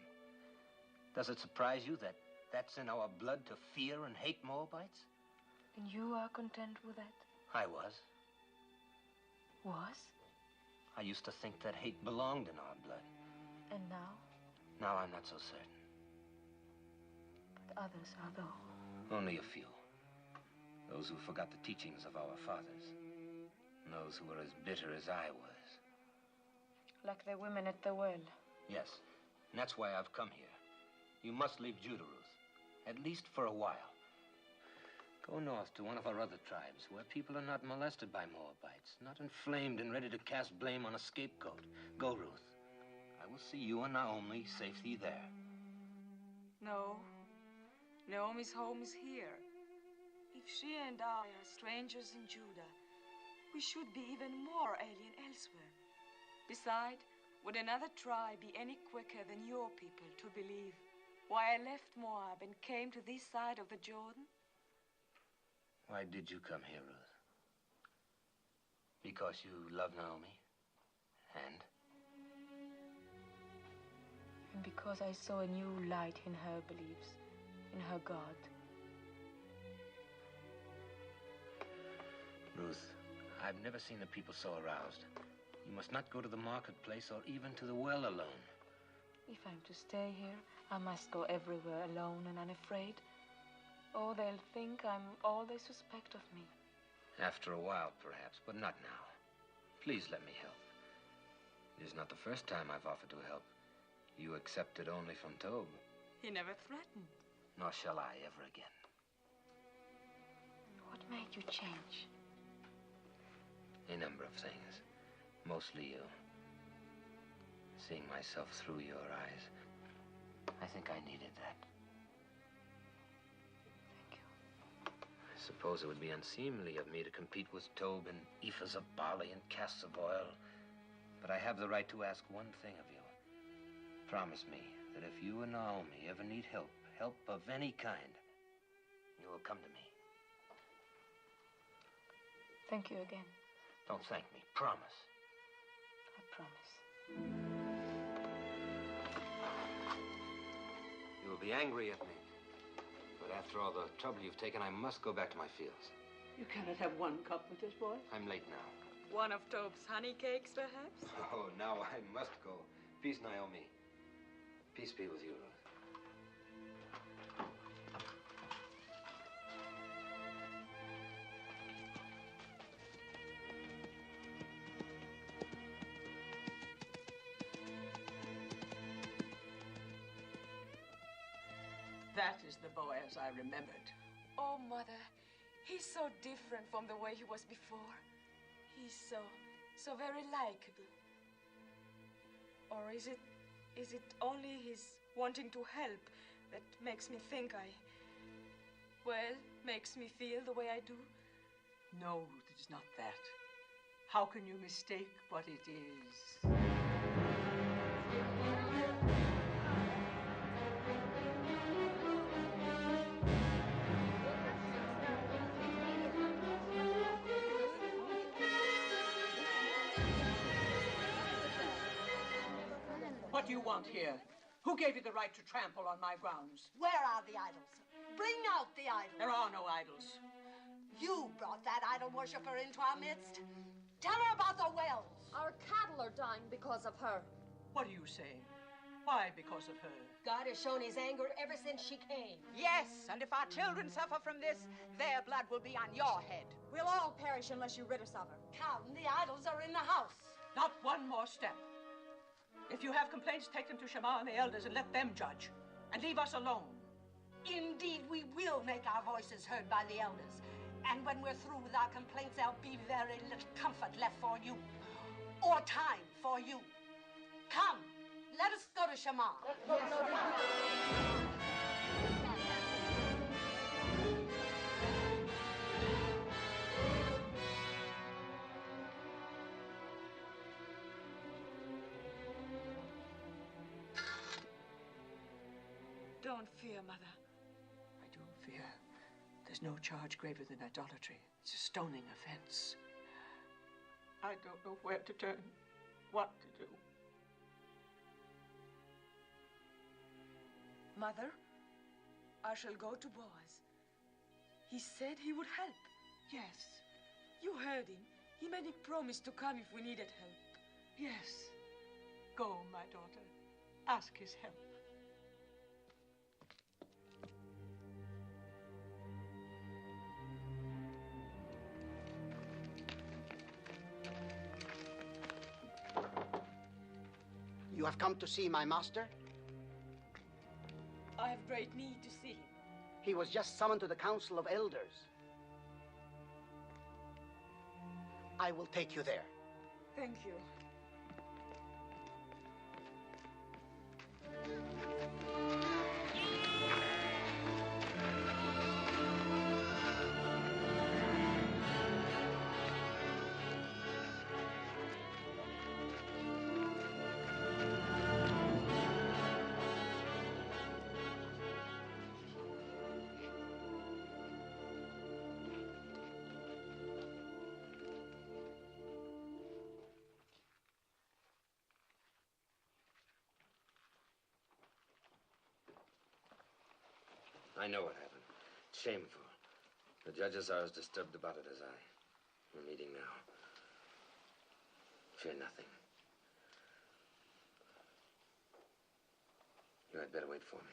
Does it surprise you that that's in our blood to fear and hate Moabites? And you are content with that? I was. Was? I used to think that hate belonged in our blood. And now? Now I'm not so certain. But others are, though. Only a few. Those who forgot the teachings of our fathers. And those who were as bitter as I was. Like the women at the well. Yes, and that's why I've come here. You must leave Judah, Ruth. At least for a while. Go north to one of our other tribes, where people are not molested by Moabites, not inflamed and ready to cast blame on a scapegoat. Go, Ruth. I will see you and Naomi safely there. No. Naomi's home is here. If she and I are strangers in Judah, we should be even more alien elsewhere. Besides, would another tribe be any quicker than your people to believe why I left Moab and came to this side of the Jordan? Why did you come here, Ruth? Because you love Naomi? And? And because I saw a new light in her beliefs, in her God. Ruth, I've never seen the people so aroused. You must not go to the marketplace or even to the well alone. If I'm to stay here, I must go everywhere alone and unafraid. Or they'll think I'm all they suspect of me. After a while, perhaps, but not now. Please let me help. It is not the first time I've offered to help. You accepted only from Tob. He never threatened. Nor shall I ever again. What made you change? A number of things. Mostly you. Seeing myself through your eyes. I think I needed that. Thank you. I suppose it would be unseemly of me to compete with Tob in ephahs of barley and casks of oil. But I have the right to ask one thing of you. Promise me that if you and Naomi ever need help of any kind, you will come to me. Thank you again. Don't thank me. Promise. I promise. You will be angry at me. But after all the trouble you've taken, I must go back to my fields. You cannot have one cup with this boy. I'm late now. One of Tob's honey cakes, perhaps? Oh, now I must go. Peace, Naomi. Peace be with you, Ruth. That is the Boaz I remembered. Oh, Mother, he's so different from the way he was before. He's so very likable. Or is it only his wanting to help that makes me think makes me feel the way I do? No, Ruth, it is not that. How can you mistake what it is? What do you want here? Who gave you the right to trample on my grounds? Where are the idols? Bring out the idols. There are no idols. You brought that idol worshiper into our midst. Tell her about the wells. Our cattle are dying because of her. What are you saying? Why because of her? God has shown his anger ever since she came. Yes, and if our children suffer from this, their blood will be on your head. We'll all perish unless you rid us of her. Come, the idols are in the house. Not one more step. If you have complaints, take them to Shammah and the elders and let them judge. And leave us alone. Indeed, we will make our voices heard by the elders. And when we're through with our complaints, there'll be very little comfort left for you. Or time for you. Come, let us go to Shammah. Don't fear, Mother. I do fear. There's no charge greater than idolatry. It's a stoning offense. I don't know where to turn, what to do. Mother, I shall go to Boaz. He said he would help. Yes. You heard him. He made a promise to come if we needed help. Yes. Go, my daughter. Ask his help. You have come to see my master? I have great need to see him. He was just summoned to the Council of Elders. I will take you there. Thank you. I know what happened. It's shameful. The judges are as disturbed about it as I. We're meeting now. Fear nothing. You had better wait for me.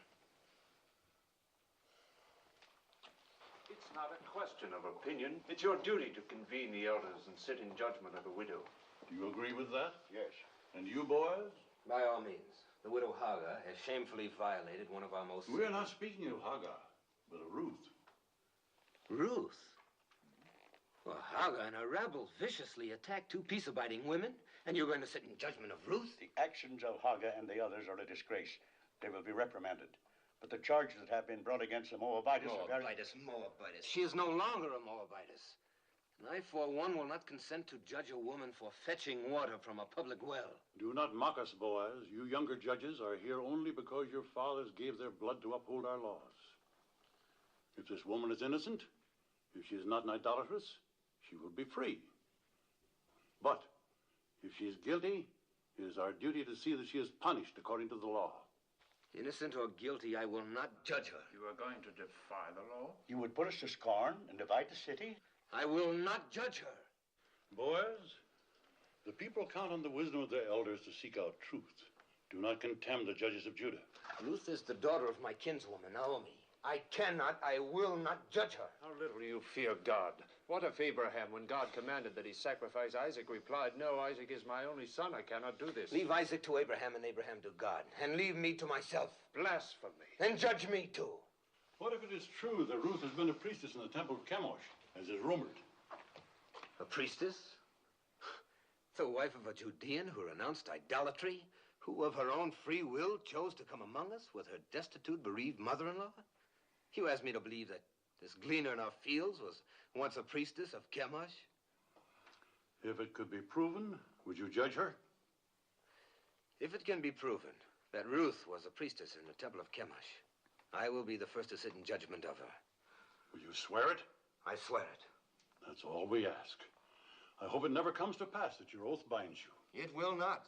It's not a question of opinion. It's your duty to convene the elders and sit in judgment of the widow. Do you agree with that? Yes. And you, boys? By all means. The widow Hagar has shamefully violated one of our most... We're not speaking of Hagar, but of Ruth. Ruth? Well, Hagar and her rabble viciously attacked two peace-abiding women, and you're going to sit in judgment of Ruth? The actions of Hagar and the others are a disgrace. They will be reprimanded. But the charges that have been brought against the Moabites are very... Moabites. She is no longer a Moabitess. And I, for one, will not consent to judge a woman for fetching water from a public well. Do not mock us, Boaz. You younger judges are here only because your fathers gave their blood to uphold our laws. If this woman is innocent, if she is not an idolatress, she will be free. But if she is guilty, it is our duty to see that she is punished according to the law. Innocent or guilty, I will not judge her. You are going to defy the law? You would put us to scorn and divide the city? I will not judge her. Boaz, the people count on the wisdom of their elders to seek out truth. Do not contemn the judges of Judah. Ruth is the daughter of my kinswoman, Naomi. I will not judge her. How little you fear God. What if Abraham, when God commanded that he sacrifice Isaac, replied, "No, Isaac is my only son. I cannot do this." Leave Isaac to Abraham and Abraham to God. And leave me to myself. Blasphemy. And judge me too. What if it is true that Ruth has been a priestess in the temple of Chemosh, as is rumored? A priestess? The wife of a Judean who renounced idolatry? Who of her own free will chose to come among us with her destitute, bereaved mother-in-law? You asked me to believe that this gleaner in our fields was once a priestess of Chemosh? If it could be proven, would you judge her? If it can be proven that Ruth was a priestess in the temple of Chemosh, I will be the first to sit in judgment of her. Will you swear it? I swear it. That's all we ask. I hope it never comes to pass that your oath binds you. It will not.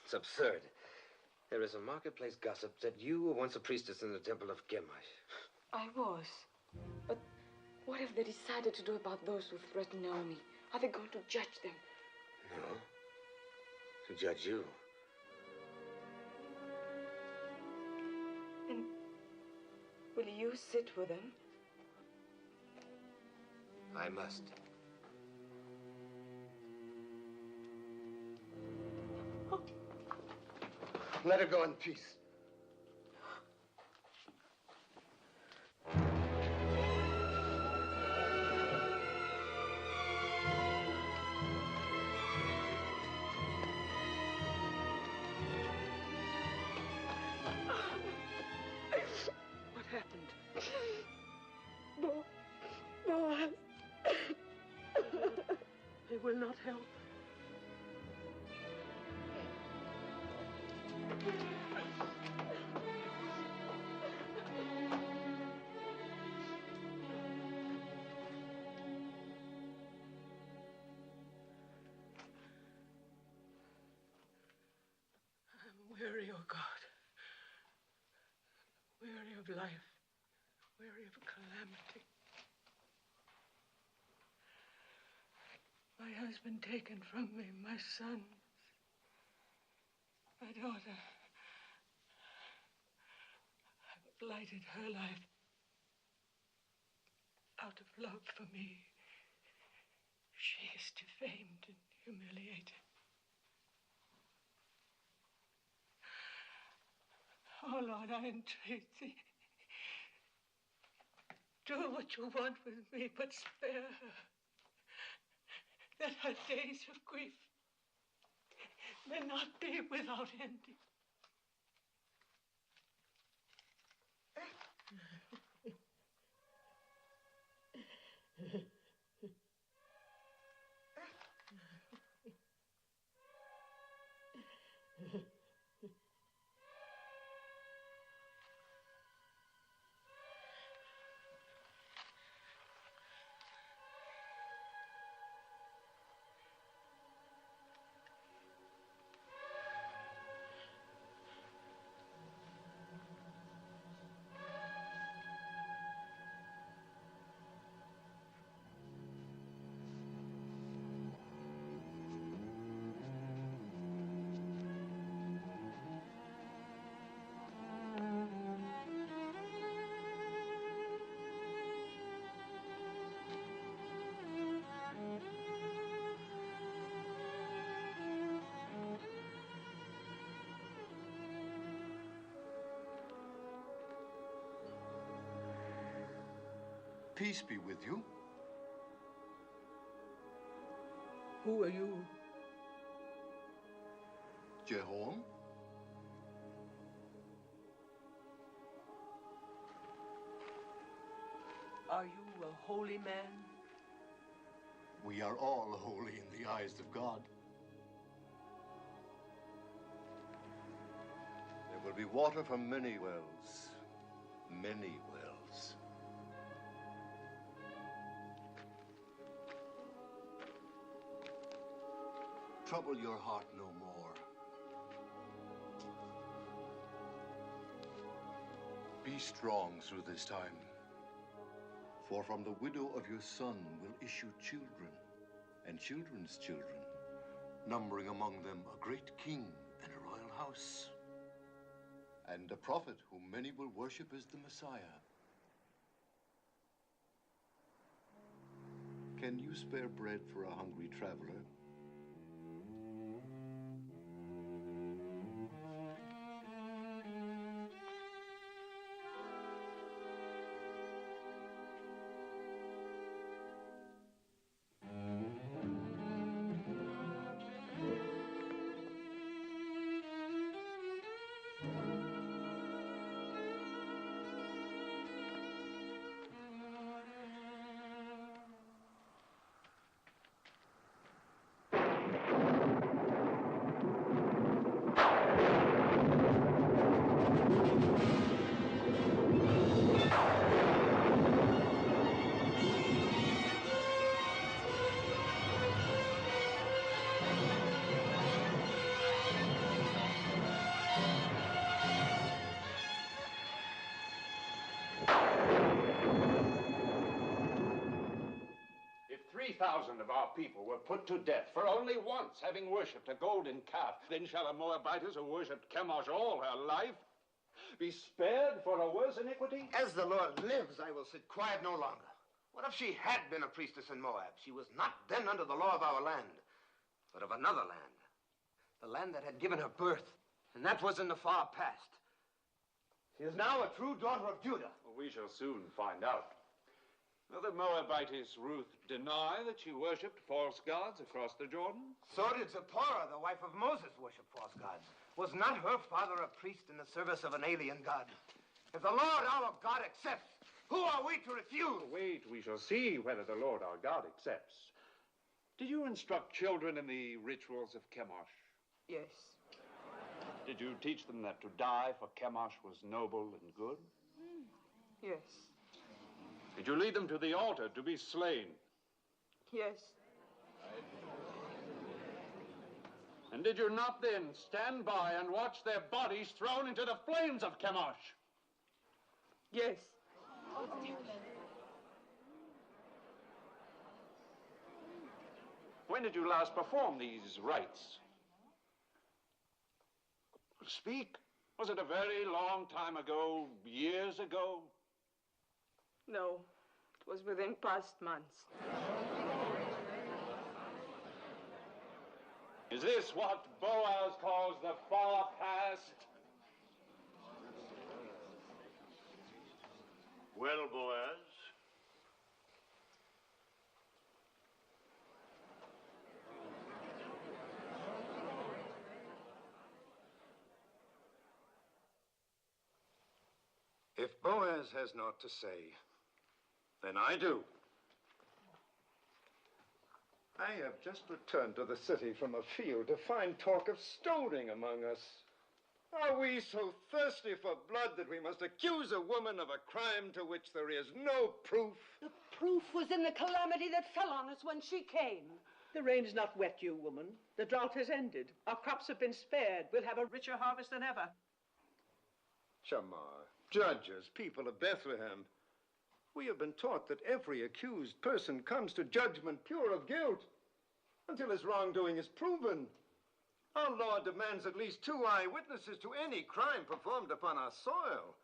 It's absurd. There is a marketplace gossip that you were once a priestess in the temple of Chemosh. I was. But what have they decided to do about those who threaten Naomi? Are they going to judge them? No. To judge you. And will you sit with them? I must. Let her go in peace. What happened? Boaz. They will not help. Weary, oh God. Weary of life. Weary of calamity. My husband taken from me, my son, my daughter. I've blighted her life out of love for me. She is defamed and humiliated. Oh, Lord, I entreat thee. Do what you want with me, but spare her. That her days of grief may not be without ending. Peace be with you. Who are you? Jehoram? Are you a holy man? We are all holy in the eyes of God. There will be water from many wells. Many wells. Trouble your heart no more. Be strong through this time. For from the widow of your son will issue children, and children's children, numbering among them a great king and a royal house, and a prophet whom many will worship as the Messiah. Can you spare bread for a hungry traveler? If 3,000 of our people were put to death for only once having worshipped a golden calf, then shall a Moabitess who worshipped Chemosh all her life be spared for a worse iniquity? As the Lord lives, I will sit quiet no longer. What if she had been a priestess in Moab? She was not then under the law of our land, but of another land. The land that had given her birth, and that was in the far past. She is now a true daughter of Judah. Well, we shall soon find out. Will the Moabitess Ruth deny that she worshipped false gods across the Jordan? So did Zipporah, the wife of Moses, worship false gods. Was not her father a priest in the service of an alien god? If the Lord our God accepts, who are we to refuse? Wait, we shall see whether the Lord our God accepts. Did you instruct children in the rituals of Chemosh? Yes. Did you teach them that to die for Chemosh was noble and good? Yes. Did you lead them to the altar to be slain? Yes. And did you not then stand by and watch their bodies thrown into the flames of Chemosh? Yes. When did you last perform these rites? Speak. Was it a very long time ago, years ago? No, it was within past months. Is this what Boaz calls the far past? Well, Boaz, If Boaz has naught to say, then I do. I have just returned to the city from a field to find talk of stoning among us. Are we so thirsty for blood that we must accuse a woman of a crime to which there is no proof? The proof was in the calamity that fell on us when she came. The rain's not wet you, woman. The drought has ended. Our crops have been spared. We'll have a richer harvest than ever. Shamar, judges, people of Bethlehem, we have been taught that every accused person comes to judgment pure of guilt until his wrongdoing is proven. Our law demands at least 2 eyewitnesses to any crime performed upon our soil.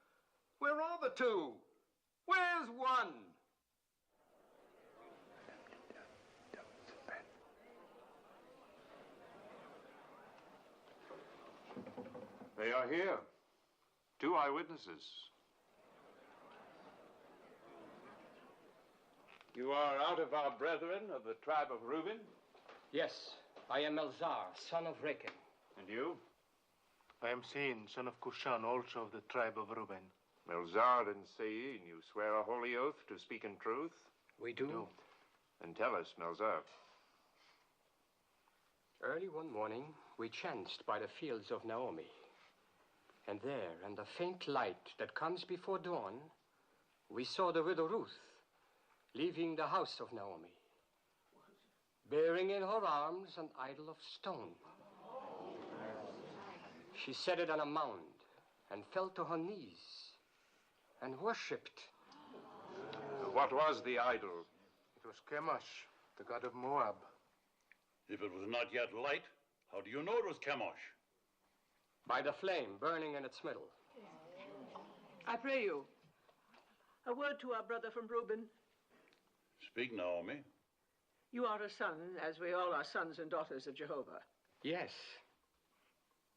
Where are the 2? Where's 1? They are here. 2 eyewitnesses. You are out of our brethren of the tribe of Reuben? Yes, I am Elzar, son of Rechel. And you? I am Sein, son of Cushan, also of the tribe of Reuben. Elzar and Sein, you swear a holy oath to speak in truth? We do. Then tell us, Melzar. Early one morning, we chanced by the fields of Naomi. And there, in the faint light that comes before dawn, we saw the widow Ruth leaving the house of Naomi, bearing in her arms an idol of stone. She set it on a mound and fell to her knees and worshipped. What was the idol? It was Chemosh, the god of Moab. if it was not yet light, how do you know it was Chemosh? By the flame burning in its middle. I pray you, a word to our brother from Reuben. Speak, Naomi. You are a son, as we all are sons and daughters of Jehovah. Yes.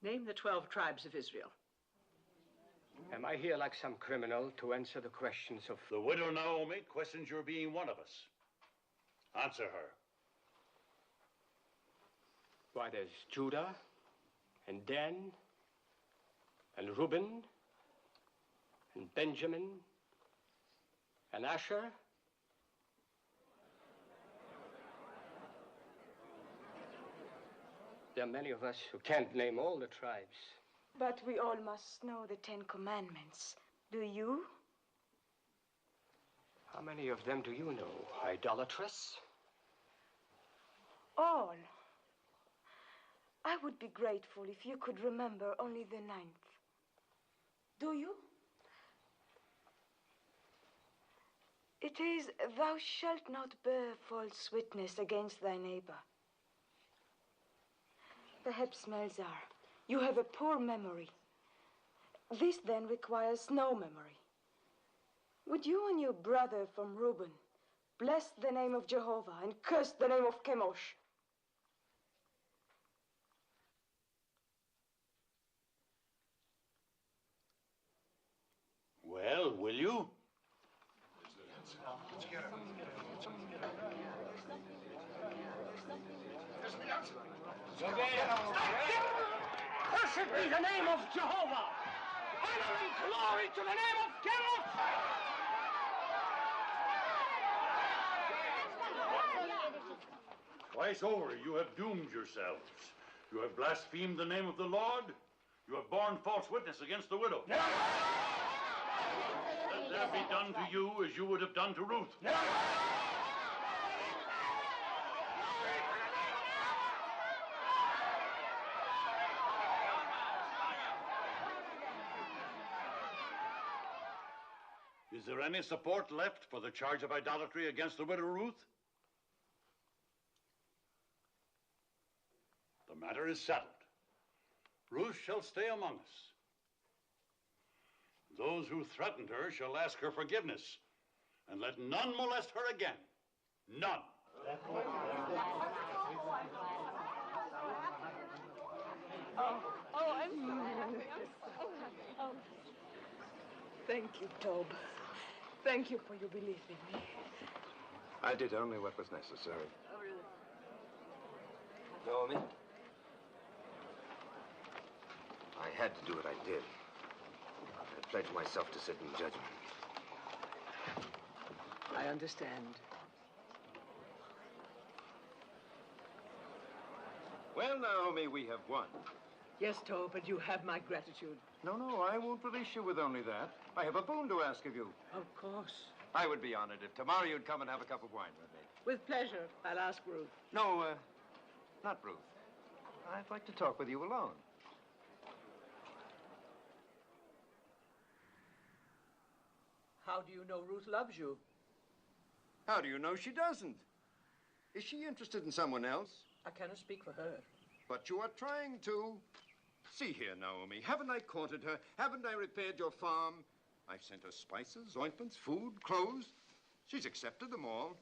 Name the 12 tribes of Israel. Am I here like some criminal to answer the questions of... The widow Naomi questions your being one of us. Answer her. Why, there's Judah, and Dan, and Reuben, and Benjamin, and Asher. There are many of us who can't name all the tribes. But we all must know the 10 Commandments. Do you? How many of them do you know, idolatress? All. I would be grateful if you could remember only the 9th. Do you? It is, thou shalt not bear false witness against thy neighbor. Perhaps, Melzar, you have a poor memory. This then requires no memory. Would you and your brother from Reuben bless the name of Jehovah and curse the name of Chemosh? Well, will you? Blessed be the name of Jehovah! Honor and glory to the name of Chemosh! Twice over, you have doomed yourselves. You have blasphemed the name of the Lord. You have borne false witness against the widow. Let there be done to you as you would have done to Ruth. there any support left for the charge of idolatry against the widow Ruth? The matter is settled. Ruth shall stay among us. Those who threatened her shall ask her forgiveness, and let none molest her again. None. I'm sorry. Thank you, Tob. Thank you for your belief in me. I did only what was necessary. Naomi? I had to do what I did. I pledged myself to sit in judgment. I understand. Well, Naomi, we have won. Yes, Tob, but you have my gratitude. No, I won't release you with only that. I have a boon to ask of you. Of course. I would be honored if tomorrow you'd come and have a cup of wine with me. With pleasure. I'll ask Ruth. No, not Ruth. I'd like to talk with you alone. How do you know Ruth loves you? How do you know she doesn't? Is she interested in someone else? I cannot speak for her. But you are trying to. See here, Naomi. Haven't I courted her? Haven't I repaired your farm? I've sent her spices, ointments, food, clothes. She's accepted them all.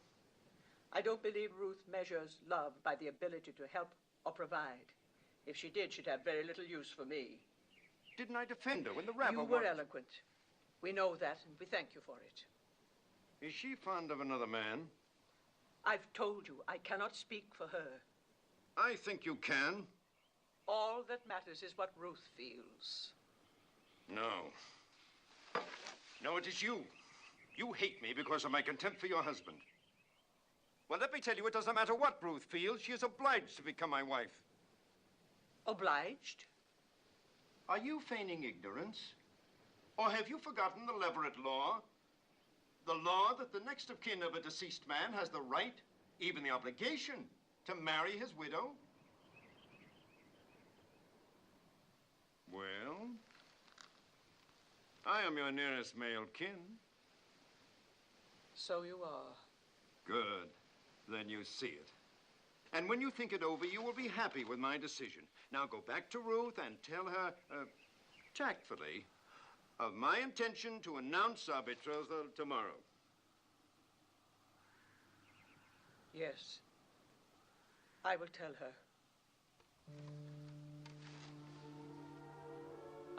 I don't believe Ruth measures love by the ability to help or provide. If she did, she'd have very little use for me. Didn't I defend her when the rabbi... You were eloquent. We know that, and we thank you for it. Is she fond of another man? I've told you, I cannot speak for her. I think you can. All that matters is what Ruth feels. No. No, it is you. You hate me because of my contempt for your husband. Well, let me tell you, it doesn't matter what Ruth feels. She is obliged to become my wife. Obliged? Are you feigning ignorance? Or have you forgotten the Leverett law? The law that the next of kin of a deceased man has the right, even the obligation, to marry his widow? Well, I am your nearest male kin. So you are. Good. Then you see it. And when you think it over, you will be happy with my decision. Now go back to Ruth and tell her, tactfully, of my intention to announce our betrothal tomorrow. Yes. I will tell her.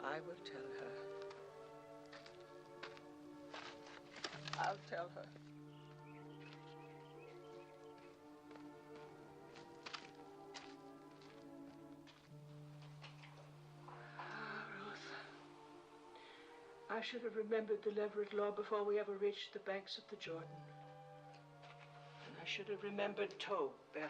I will tell her. I'll tell her. I should have remembered the Leverett law before we ever reached the banks of the Jordan. And I should have remembered Tob better.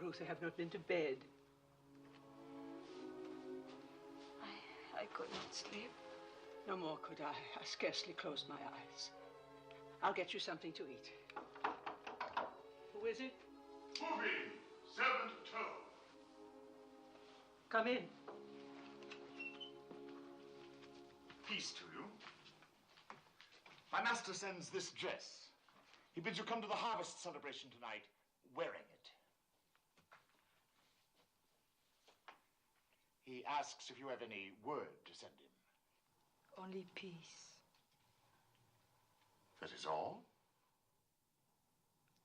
Ruth, I have not been to bed. I could not sleep. No more could I. I scarcely closed my eyes. I'll get you something to eat. Who is it? Moving, 7 to 12. Come in. Peace to you. My master sends this dress. He bids you come to the harvest celebration tonight wearing it. He asks if you have any word to send him. Only peace. That is all?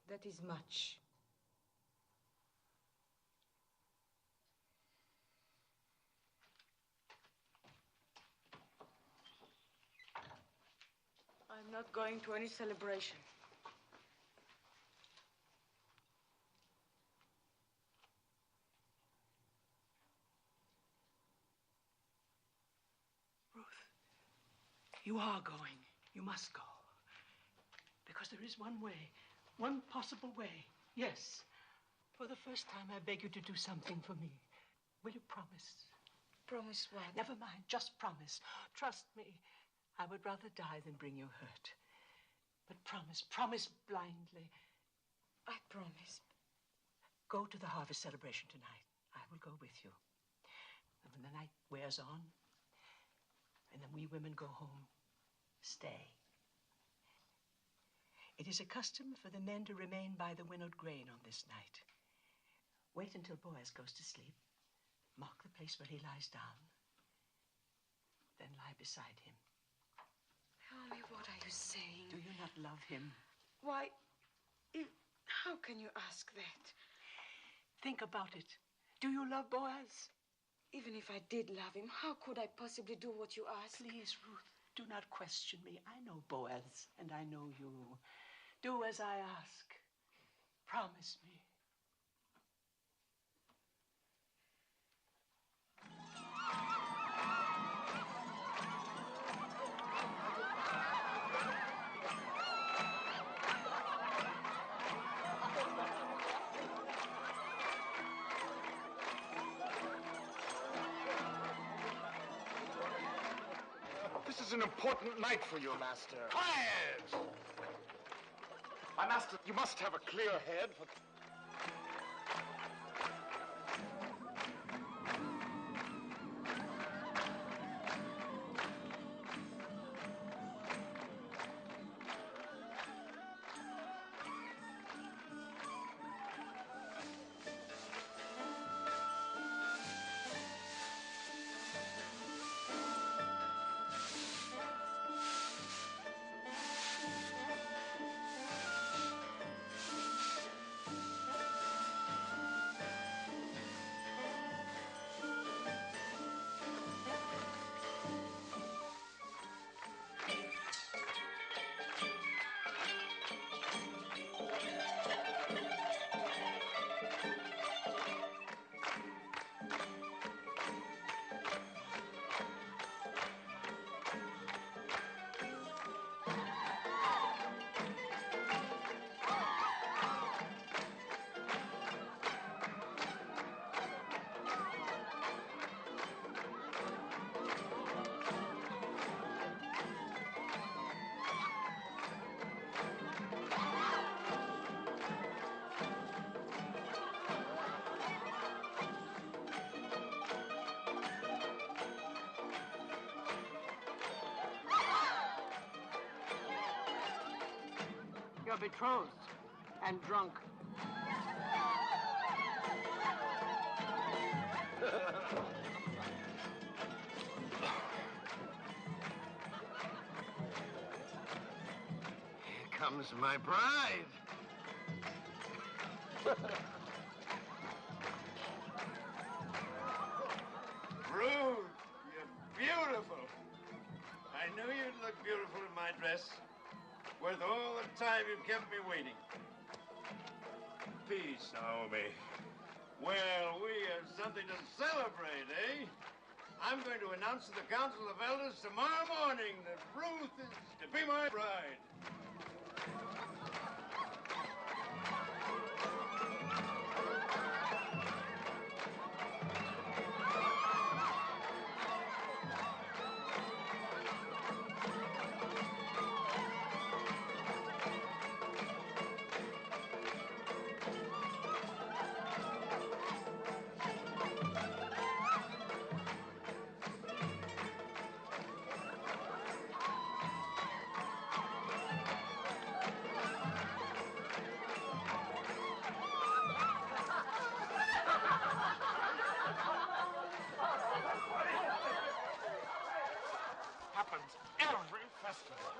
That is much. I'm not going to any celebration. Ruth, you are going. You must go. Because there is one way, one possible way. Yes. For the first time, I beg you to do something for me. Will you promise? Promise what? Never mind. Just promise. Trust me. I would rather die than bring you hurt. But promise. Promise blindly. I promise. Go to the harvest celebration tonight. I will go with you. And when the night wears on, and then we women go home, stay. It is a custom for the men to remain by the winnowed grain on this night. Wait until Boaz goes to sleep. Mark the place where he lies down. Then lie beside him. Tell me, what are you saying? Do you not love him? Why, how can you ask that? Think about it. Do you love Boaz? Even if I did love him, how could I possibly do what you ask? Please, Ruth, do not question me. I know Boaz, and I know you. Do as I ask. Promise me. This is an important night for you, Master. Quiet! My master, you must have a clear head for... You're betrothed and drunk. Here comes my bride. Ruth, you're beautiful. I knew you'd look beautiful in my dress. Worth all the time you've kept me waiting. Peace, Naomi. Well, we have something to celebrate, eh? I'm going to announce to the Council of Elders tomorrow morning that Ruth is to be my bride. Happens every festival.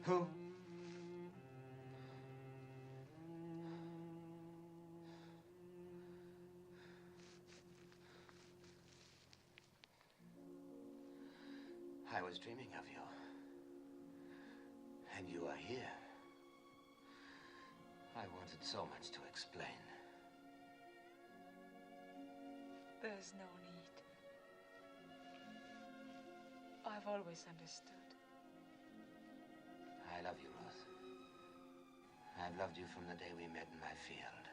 Who? I was dreaming of you. And you are here. I wanted so much to explain. There's no need. I've always understood. I love you, Ruth. I've loved you from the day we met in my field.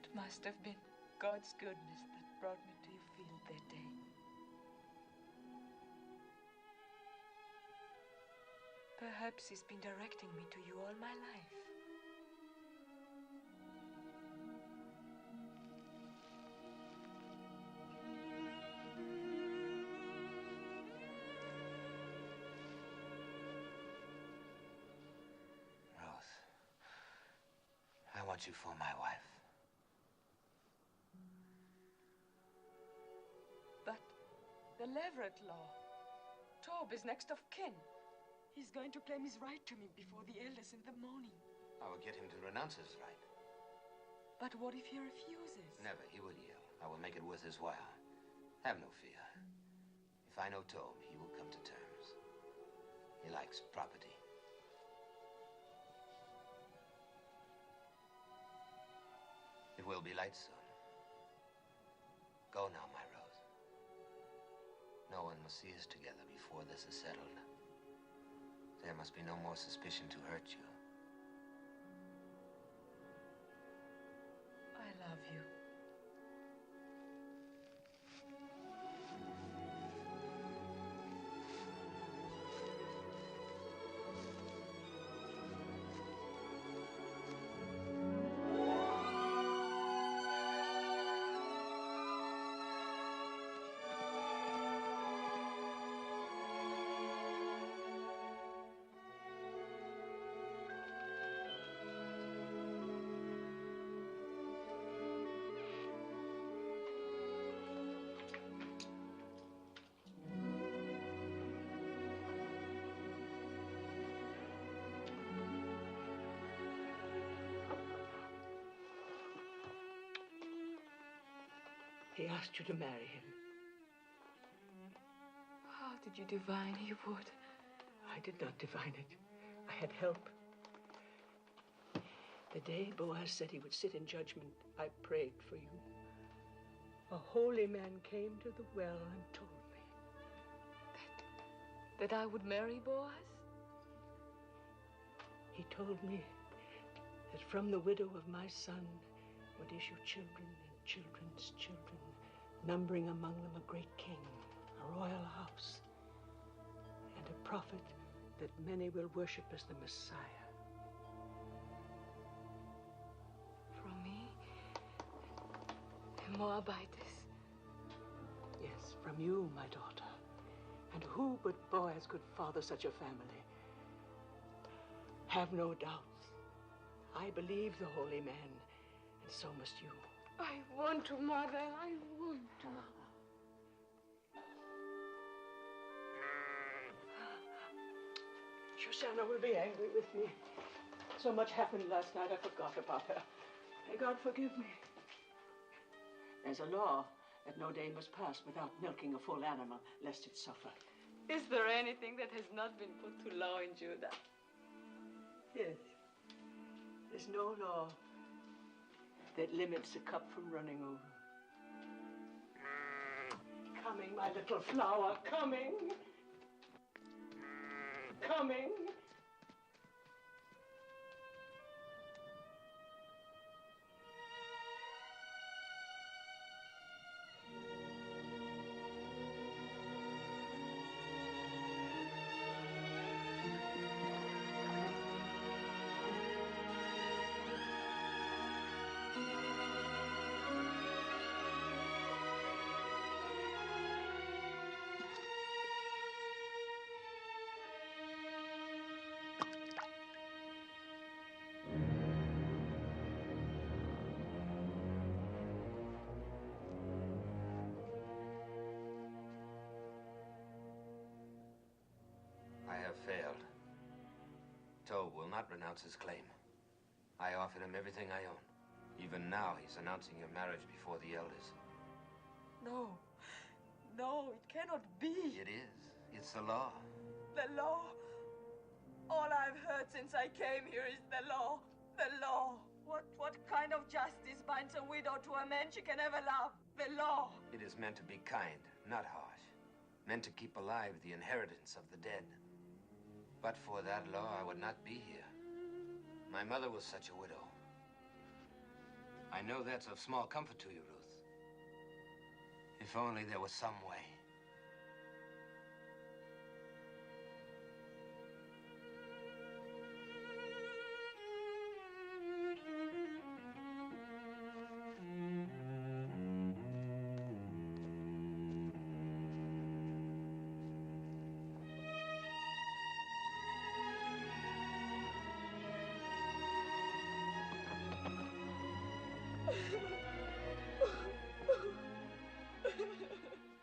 It must have been God's goodness that brought me to your field that day. Perhaps he's been directing me to you all my life. Ruth, I want you for my wife. But the Leverett law. Tob is next of kin. He's going to claim his right to me before the elders in the morning. I will get him to renounce his right. But what if he refuses? Never. He will yield. I will make it worth his while. Have no fear. If I know Tob, he will come to terms. He likes property. It will be light soon. Go now, my Rose. No one must see us together before this is settled. There must be no more suspicion to hurt you. I love you. He asked you to marry him. How Did you divine he would? I did not divine it. I had help. The day Boaz said he would sit in judgment, I prayed for you. A holy man came to the well and told me. That I would marry Boaz? He told me that from the widow of my son would issue children and children's children, numbering among them a great king, a royal house, and a prophet that many will worship as the Messiah. From me? A Moabitess? Yes, from you, my daughter. And who but Boaz could father such a family? Have no doubts. I believe the holy man, and so must you. I want to, Mother. I want to. Shoshana will be angry with me. So much happened last night, I forgot about her. May God forgive me. There's a law that no day must pass without milking a full animal, lest it suffer. Is there anything that has not been put to law in Judah? Yes. There's no law that limits a cup from running over. Coming, my little flower, coming. Coming. I have failed. Tob will not renounce his claim. I offered him everything I own. Even now, he's announcing your marriage before the elders. No. No, it cannot be. It is. It's the law. The law. All I've heard since I came here is the law. The law. What kind of justice binds a widow to a man she can never love? The law. It is meant to be kind, not harsh. Meant to keep alive the inheritance of the dead. But for that law, I would not be here. My mother was such a widow. I know that's of small comfort to you, Ruth. If only there was some way.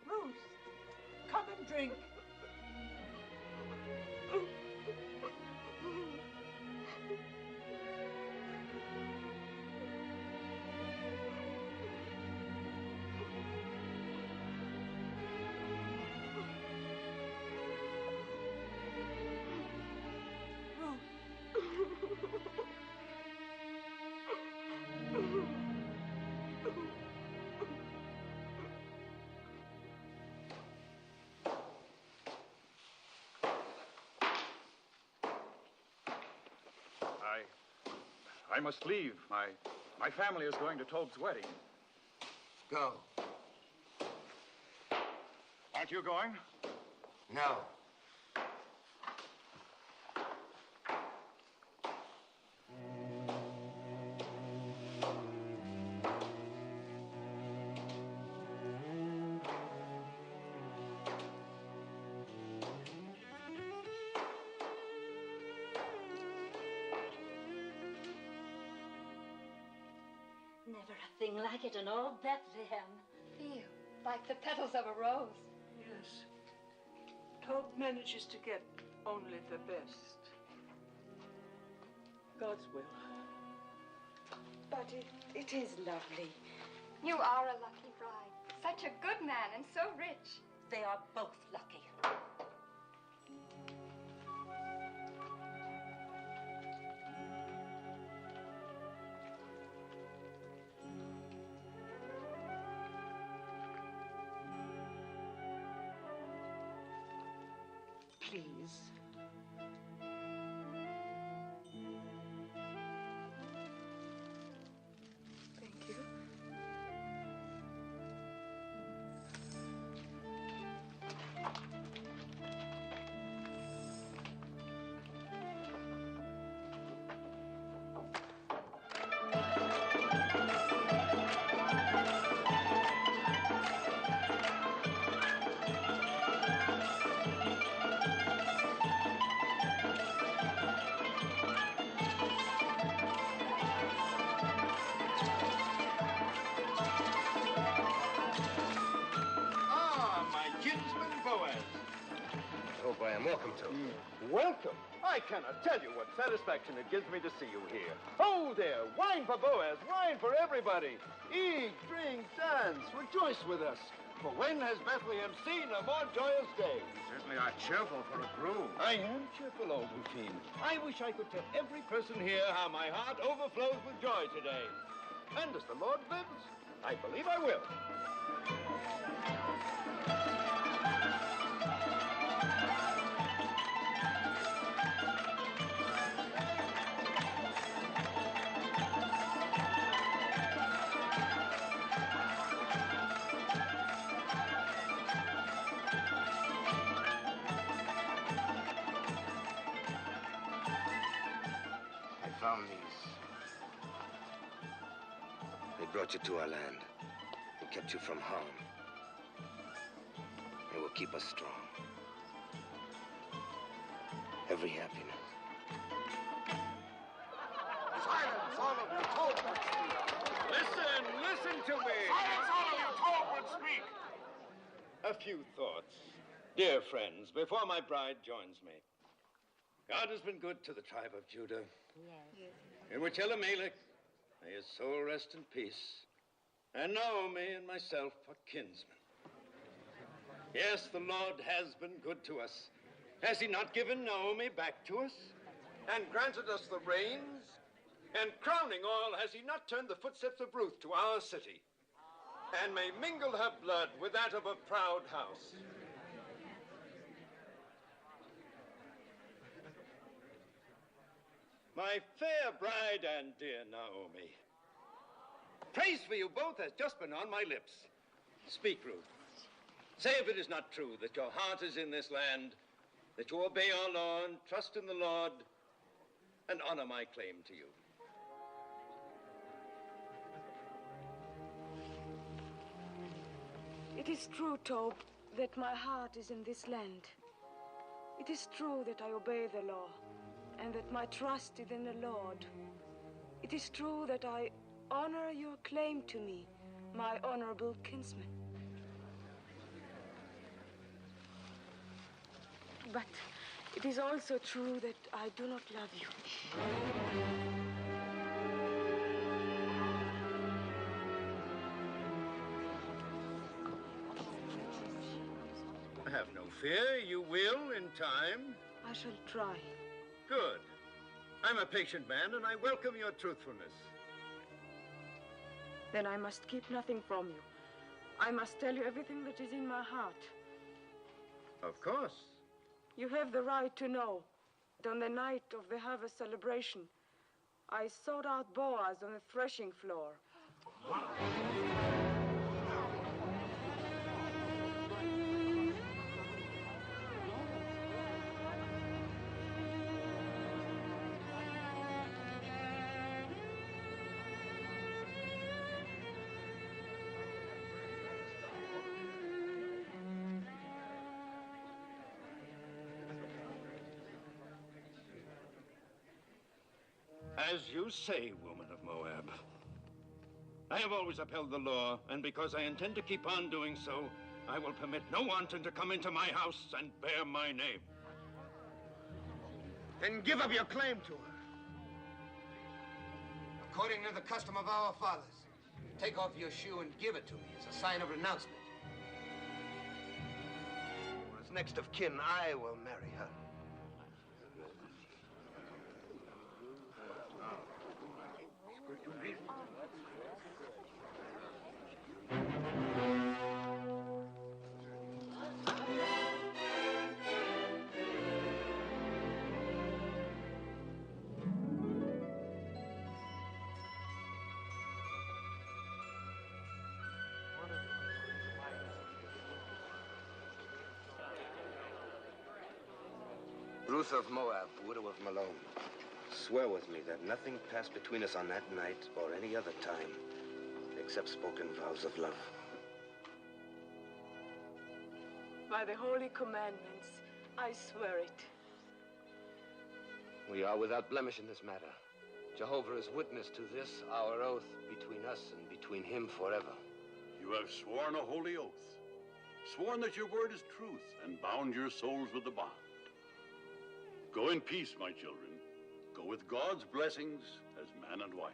Ruth, come and drink. I must leave. My family is going to Tob's wedding. Go. Aren't you going? No. Never a thing like it in all Bethlehem. Feel like the petals of a rose. Yes. Tob manages to get only the best. God's will. But it is lovely. You are a lucky bride. Such a good man and so rich. They are both lucky. please. Thank you. Ah, my kinsman Boaz. I hope I am welcome to. Welcome. I cannot tell you what satisfaction it gives me to see you here. Oh, there. Wine for Boaz. Wine for everybody. Eat, drink, dance. Rejoice with us. For when has Bethlehem seen a more joyous day? You certainly are cheerful for a groom. I am cheerful, old Rufine. I wish I could tell every person here how my heart overflows with joy today. And as the Lord lives, I believe I will. I found these. They brought you to our land. They kept you from harm. They will keep us strong. Every happiness. Silence, all of you. Talbot, speak. Listen to me. Silence, all of you. Talbot, speak. A few thoughts. Dear friends, before my bride joins me. God has been good to the tribe of Judah. Yes. In which Elimelech, may his soul rest in peace, and Naomi and myself are kinsmen. Yes, the Lord has been good to us. Has he not given Naomi back to us? And granted us the rains? And crowning all, has he not turned the footsteps of Ruth to our city? And may mingle her blood with that of a proud house. My fair bride and dear Naomi, praise for you both has just been on my lips. Speak, Ruth. Say if it is not true that your heart is in this land, that you obey our law and trust in the Lord, and honor my claim to you. It is true, Tob, that my heart is in this land. It is true that I obey the law, and that my trust is in the Lord. It is true that I honor your claim to me, my honorable kinsman. But it is also true that I do not love you. Have no fear, you will in time. I shall try. Good. I'm a patient man, and I welcome your truthfulness. Then I must keep nothing from you. I must tell you everything that is in my heart. Of course. You have the right to know that on the night of the harvest celebration, I sought out Boaz on the threshing floor. As you say, woman of Moab. I have always upheld the law, and because I intend to keep on doing so, I will permit no wanton to come into my house and bear my name. Then give up your claim to her. According to the custom of our fathers, take off your shoe and give it to me as a sign of renouncement. Or as next of kin, I will marry her. Ruth of Moab, widow of Malone, swear with me that nothing passed between us on that night or any other time except spoken vows of love. By the holy commandments, I swear it. We are without blemish in this matter. Jehovah is witness to this, our oath, between us and between him forever. You have sworn a holy oath, sworn that your word is truth, and bound your souls with the bond. Go in peace, my children. Go with God's blessings as man and wife.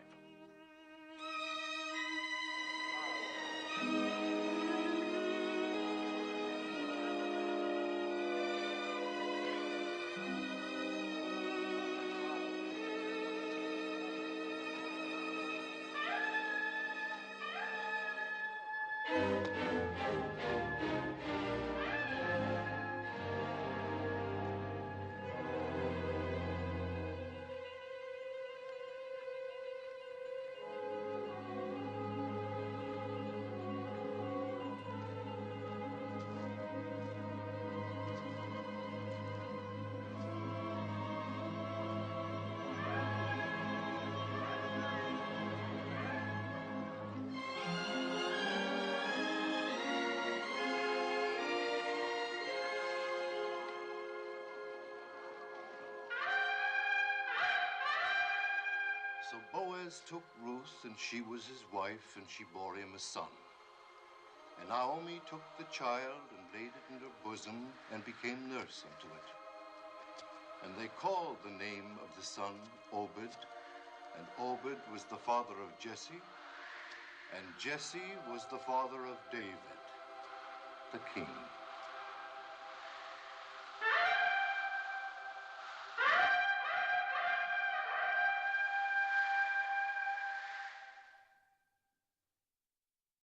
So Boaz took Ruth, and she was his wife, and she bore him a son. And Naomi took the child and laid it in her bosom and became nurse unto it. And they called the name of the son Obed, and Obed was the father of Jesse, and Jesse was the father of David, the king.